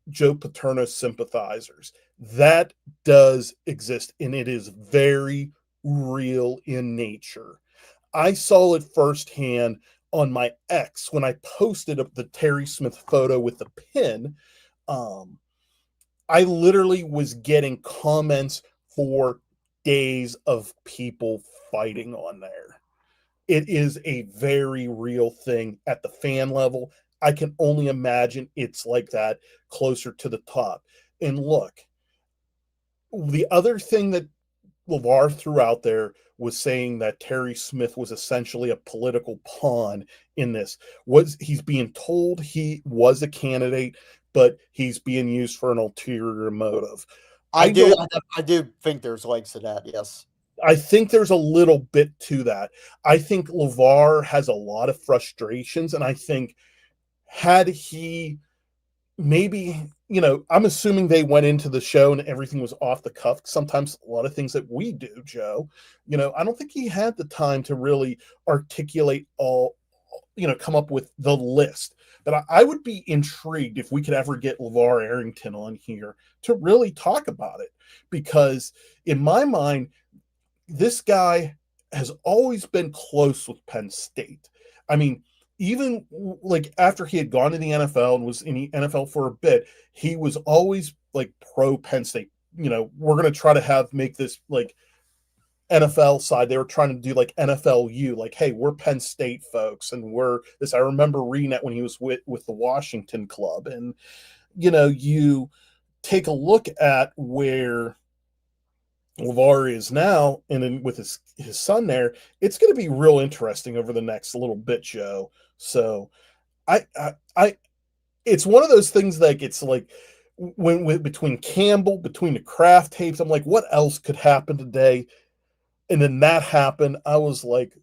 Joe Paterno sympathizers. That does exist, and it is very real in nature. I saw it firsthand on my ex when I posted up the Terry Smith photo with the pin. I literally was getting comments for days of people fighting on there. It is a very real thing at the fan level. I can only imagine it's like that closer to the top. And look, the other thing that LeVar threw out there was saying that Terry Smith was essentially a political pawn in this. Was he's being told he was a candidate, but he's being used for an ulterior motive. I I do, don't. I do think there's legs to that. Yes. I think there's a little bit to that. I think LeVar has a lot of frustrations, and I think had he maybe, I'm assuming they went into the show and everything was off the cuff. Sometimes a lot of things that we do, Joe, I don't think he had the time to really articulate all, come up with the list. But I would be intrigued if we could ever get LeVar Arrington on here to really talk about it. Because in my mind, this guy has always been close with Penn State. I mean, even like after he had gone to the NFL and was in the NFL for a bit, he was always like pro Penn State. We're going to try to make this like NFL side. They were trying to do like NFLU, like, hey, we're Penn State folks, and we're this. I remember reading that when he was with the Washington club, and you take a look at where LeVar is now, and then with his son there, it's going to be real interesting over the next little bit, Joe. So, I it's one of those things like it's like when between Campbell, between the Kraft tapes, I'm like, what else could happen today? And then that happened. I was like,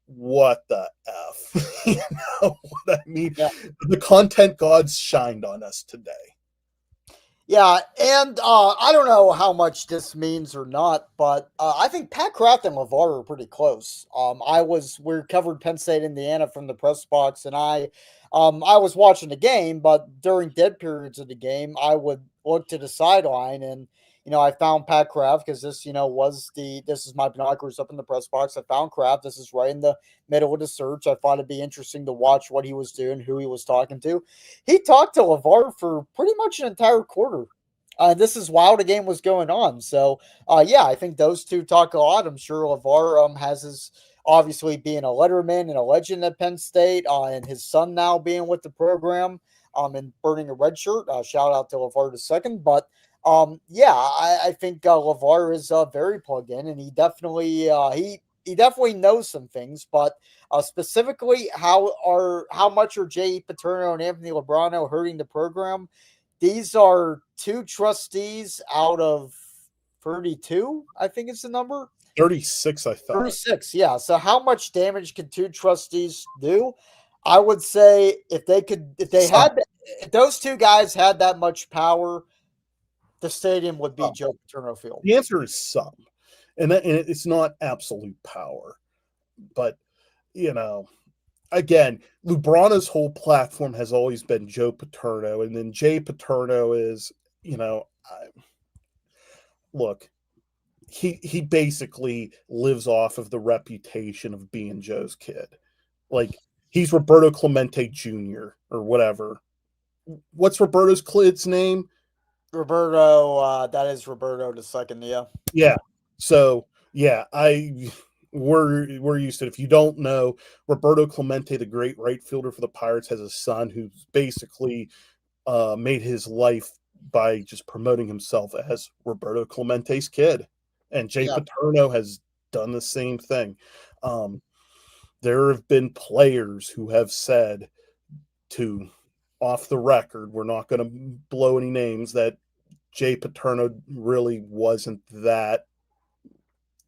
what the f? You know what I mean? Yeah. The content gods shined on us today. Yeah, and I don't know how much this means or not, but I think Pat Kraft and LeVar are pretty close. We covered Penn State, Indiana from the press box, and I was watching the game, but during dead periods of the game, I would look to the sideline, and I found Pat Kraft because this is my binoculars up in the press box. I found Kraft. This is right in the middle of the search. I thought it'd be interesting to watch what he was doing, who he was talking to. He talked to LeVar for pretty much an entire quarter. This is while the game was going on. So, yeah, I think those two talk a lot. I'm sure LeVar has his obviously being a letterman and a legend at Penn State, and his son now being with the program and burning a red shirt. Shout out to LeVar the second. But yeah, I think LeVar is very plugged in, and he definitely knows some things, but specifically how much are Jay Paterno and Anthony Lebrano hurting the program? These are two trustees out of 32, I think it's the number. 36, I thought. 36, yeah. So how much damage can two trustees do? I would say if those two guys had that much power, the stadium would be Joe Paterno Field. The answer is some, and it's not absolute power, but again, Lubrana's whole platform has always been Joe Paterno, and then Jay Paterno is, look, he basically lives off of the reputation of being Joe's kid. Like, he's Roberto Clemente Jr. or whatever. What's Roberto's kid's name? Roberto, that is Roberto the second, yeah. Yeah. So, yeah, we're used to it. If you don't know, Roberto Clemente, the great right fielder for the Pirates, has a son who's basically made his life by just promoting himself as Roberto Clemente's kid. And Jay Paterno has done the same thing. There have been players who have said off the record, we're not going to blow any names, that Jay Paterno really wasn't that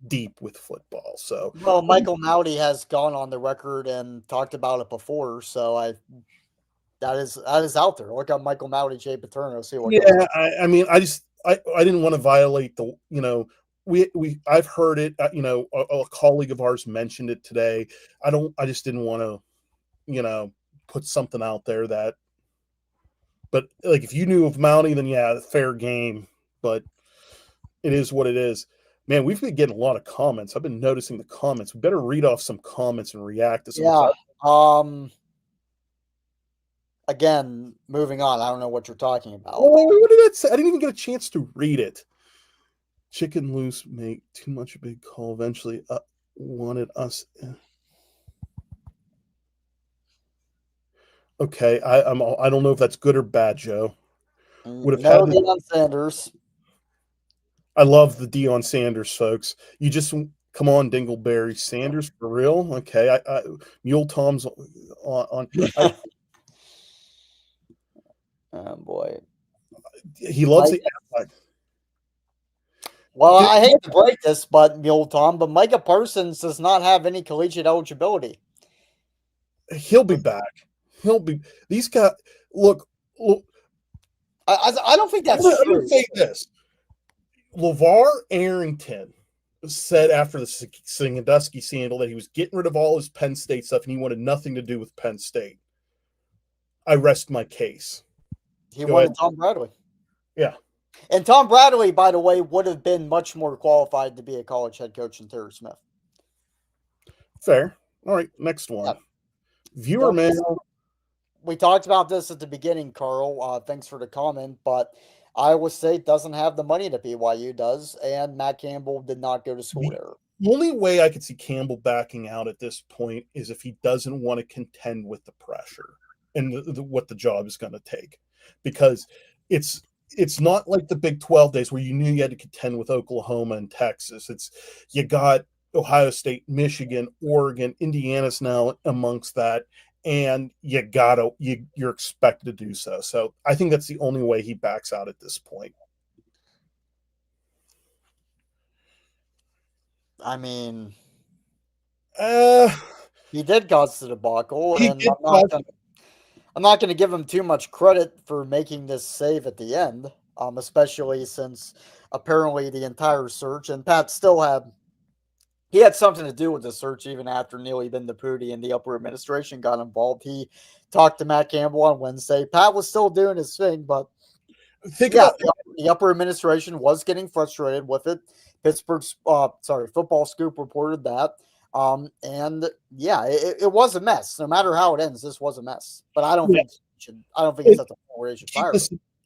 deep with football. So, well, Michael Maudy has gone on the record and talked about it before. So that is out there. Look up Michael Maudy, Jay Paterno. See what. Yeah, I mean, I didn't want to violate the. I've heard it. A colleague of ours mentioned it today. I just didn't want to, put something out there that. But like, if you knew of Maudy, then yeah, fair game. But it is what it is. Man, we've been getting a lot of comments. I've been noticing the comments. We better read off some comments and react to some. Yeah. Again, moving on. I don't know what you're talking about. Oh, what did that say? I didn't even get a chance to read it. Chicken Loose make too much a big call. Eventually, wanted us. Okay, I don't know if that's good or bad, Joe. No, Deion Sanders. I love the Deion Sanders, folks. You just come on, Dingleberry Sanders for real. Okay, Mule Tom's on. Oh boy, He loves Mike. the. Well, I hate to break this, but Mule Tom, but Micah Parsons does not have any collegiate eligibility. He'll be back. He'll be. These guys. Look. I don't think that's I'm true. going to say this. LeVar Arrington said after the Sandusky scandal that he was getting rid of all his Penn State stuff and he wanted nothing to do with Penn State. I rest my case. He wanted Tom Bradley. Yeah. And Tom Bradley, by the way, would have been much more qualified to be a college head coach than Terry Smith. Fair. All right, next one. Yeah. Viewer mail. We talked about this at the beginning, Carl. Thanks for the comment, but Iowa State doesn't have the money that BYU does, and Matt Campbell did not go to school there. The only way I could see Campbell backing out at this point is if he doesn't want to contend with the pressure and what the job is going to take, because it's not like the Big 12 days where you knew you had to contend with Oklahoma and Texas. It's you got Ohio State, Michigan, Oregon, Indiana's now amongst that, and you're expected to do so. So I think that's the only way he backs out at this point. I mean, he did cause the debacle, and I'm not going to give him too much credit for making this save at the end, especially since apparently the entire search, and Pat still had something to do with the search even after Neely Ben Napudi and the upper administration got involved. He talked to Matt Campbell on Wednesday. Pat was still doing his thing, but the upper administration was getting frustrated with it. Pittsburgh's Football Scoop reported that. And yeah, it was a mess. No matter how it ends, this was a mess. But I don't think it's at the point where he should fire.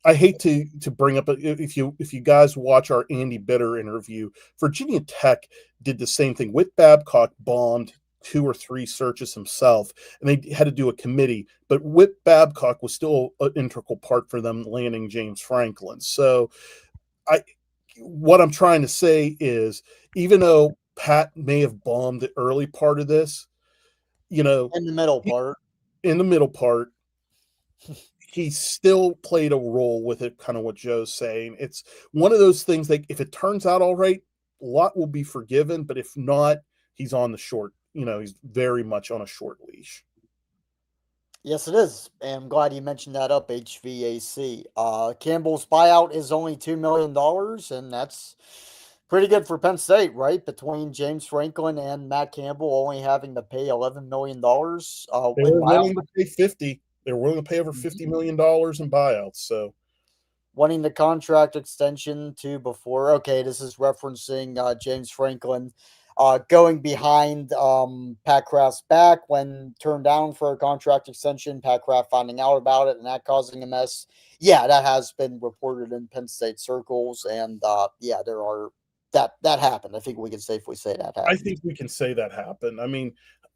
I hate to bring up if you guys watch our Andy Bitter interview, Virginia Tech did the same thing. Whit Babcock bombed 2 or 3 searches himself, and they had to do a committee. But Whit Babcock was still an integral part for them landing James Franklin. So, what I'm trying to say is, even though Pat may have bombed the early part of this, in the middle part, he still played a role with it, kind of what Joe's saying. It's one of those things that if it turns out all right, a lot will be forgiven, but if not, he's on the short, he's very much on a short leash. Yes, it is. And I'm glad you mentioned that up, HVAC. Campbell's buyout is only $2 million, and that's pretty good for Penn State, right? Between James Franklin and Matt Campbell only having to pay $11 million. They were willing to pay 50. They were willing to pay over $50 million in buyouts. So, wanting the contract extension to before. Okay, this is referencing James Franklin going behind Pat Kraft's back when turned down for a contract extension. Pat Kraft finding out about it and that causing a mess. Yeah, that has been reported in Penn State circles, and there are that happened. I think we can safely say that happened. I think we can say that happened. I mean,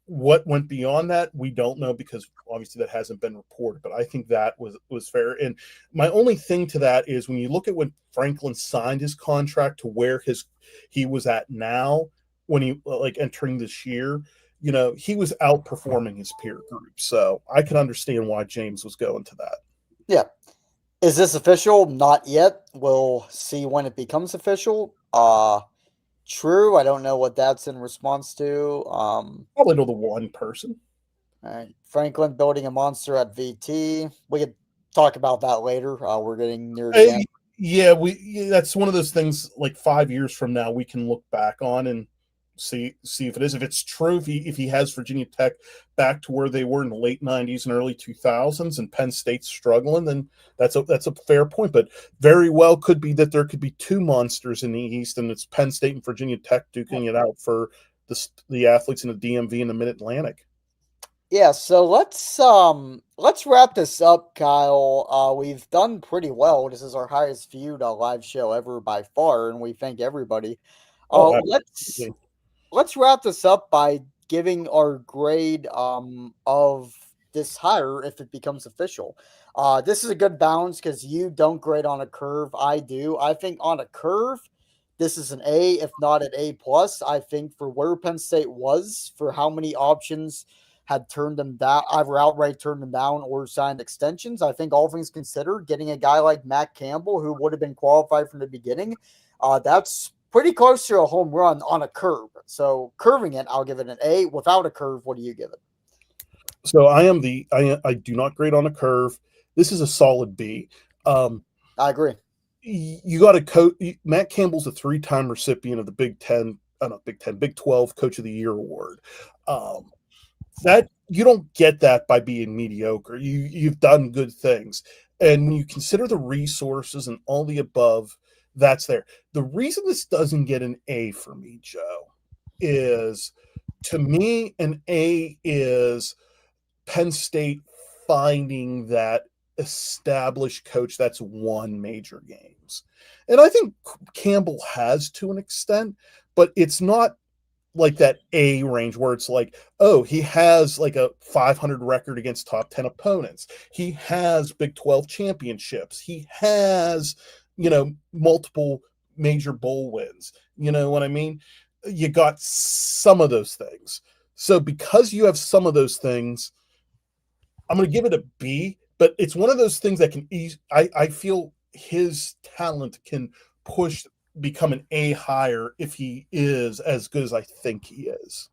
what went beyond that, we don't know because obviously that hasn't been reported, but I think that was fair. And my only thing to that is when you look at when Franklin signed his contract to where he was at now, when he entering this year, he was outperforming his peer group. So I can understand why James was going to that. Yeah. Is this official? Not yet. We'll see when it becomes official. True. I don't know what that's in response to. Probably to the one person. All right. Franklin building a monster at VT. We could talk about that later. We're getting near the end. Yeah, that's one of those things like 5 years from now we can look back on and see if it is. If it's true, if he has Virginia Tech back to where they were in the late 90s and early 2000s and Penn State's struggling, then that's a fair point. But very well could be that there could be 2 monsters in the East, and it's Penn State and Virginia Tech duking it out for the athletes in the DMV and the Mid-Atlantic. Yeah, so let's wrap this up, Kyle. We've done pretty well. This is our highest viewed live show ever by far, and we thank everybody. Let's wrap this up by giving our grade of this hire if it becomes official. This is a good balance because you don't grade on a curve. I do. I think on a curve, This is an A, if not an A plus. I think for where Penn State was, for how many options had turned them down, either outright turned them down or signed extensions. I think all things considered, getting a guy like Matt Campbell, who would have been qualified from the beginning, that's pretty close to a home run on a curve. So curving it, I'll give it an A. Without a curve, what do you give it? So I do not grade on a curve. This is a solid B. I agree. You got to coach. Matt Campbell's a 3-time recipient of the Big 12 Coach of the Year award. That you don't get that by being mediocre. You've done good things, and when you consider the resources and all the above, that's there. The reason this doesn't get an A for me, Joe, is to me an A is Penn State finding that established coach that's won major games. And I think Campbell has to an extent, but it's not like that A range where it's like, oh, he has like a 500 record against top 10 opponents. He has Big 12 championships. He has, multiple major bowl wins. You know what I mean? You got some of those things. So because you have some of those things, I'm going to give it a B, but it's one of those things that can I feel his talent can become an A higher if he is as good as I think he is.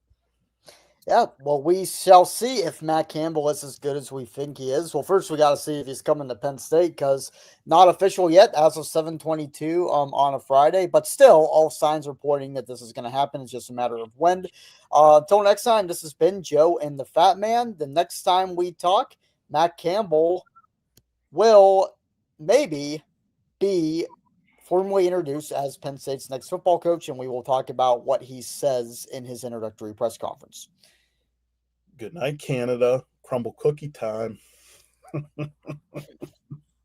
Yeah, well, we shall see if Matt Campbell is as good as we think he is. Well, first we got to see if he's coming to Penn State because not official yet as of 7:22 on a Friday, but still all signs are pointing that this is going to happen. It's just a matter of when. Until next time, this has been Joe and the Fat Man. The next time we talk, Matt Campbell will maybe be formally introduced as Penn State's next football coach, and we will talk about what he says in his introductory press conference. Good night, Canada. Crumble cookie time.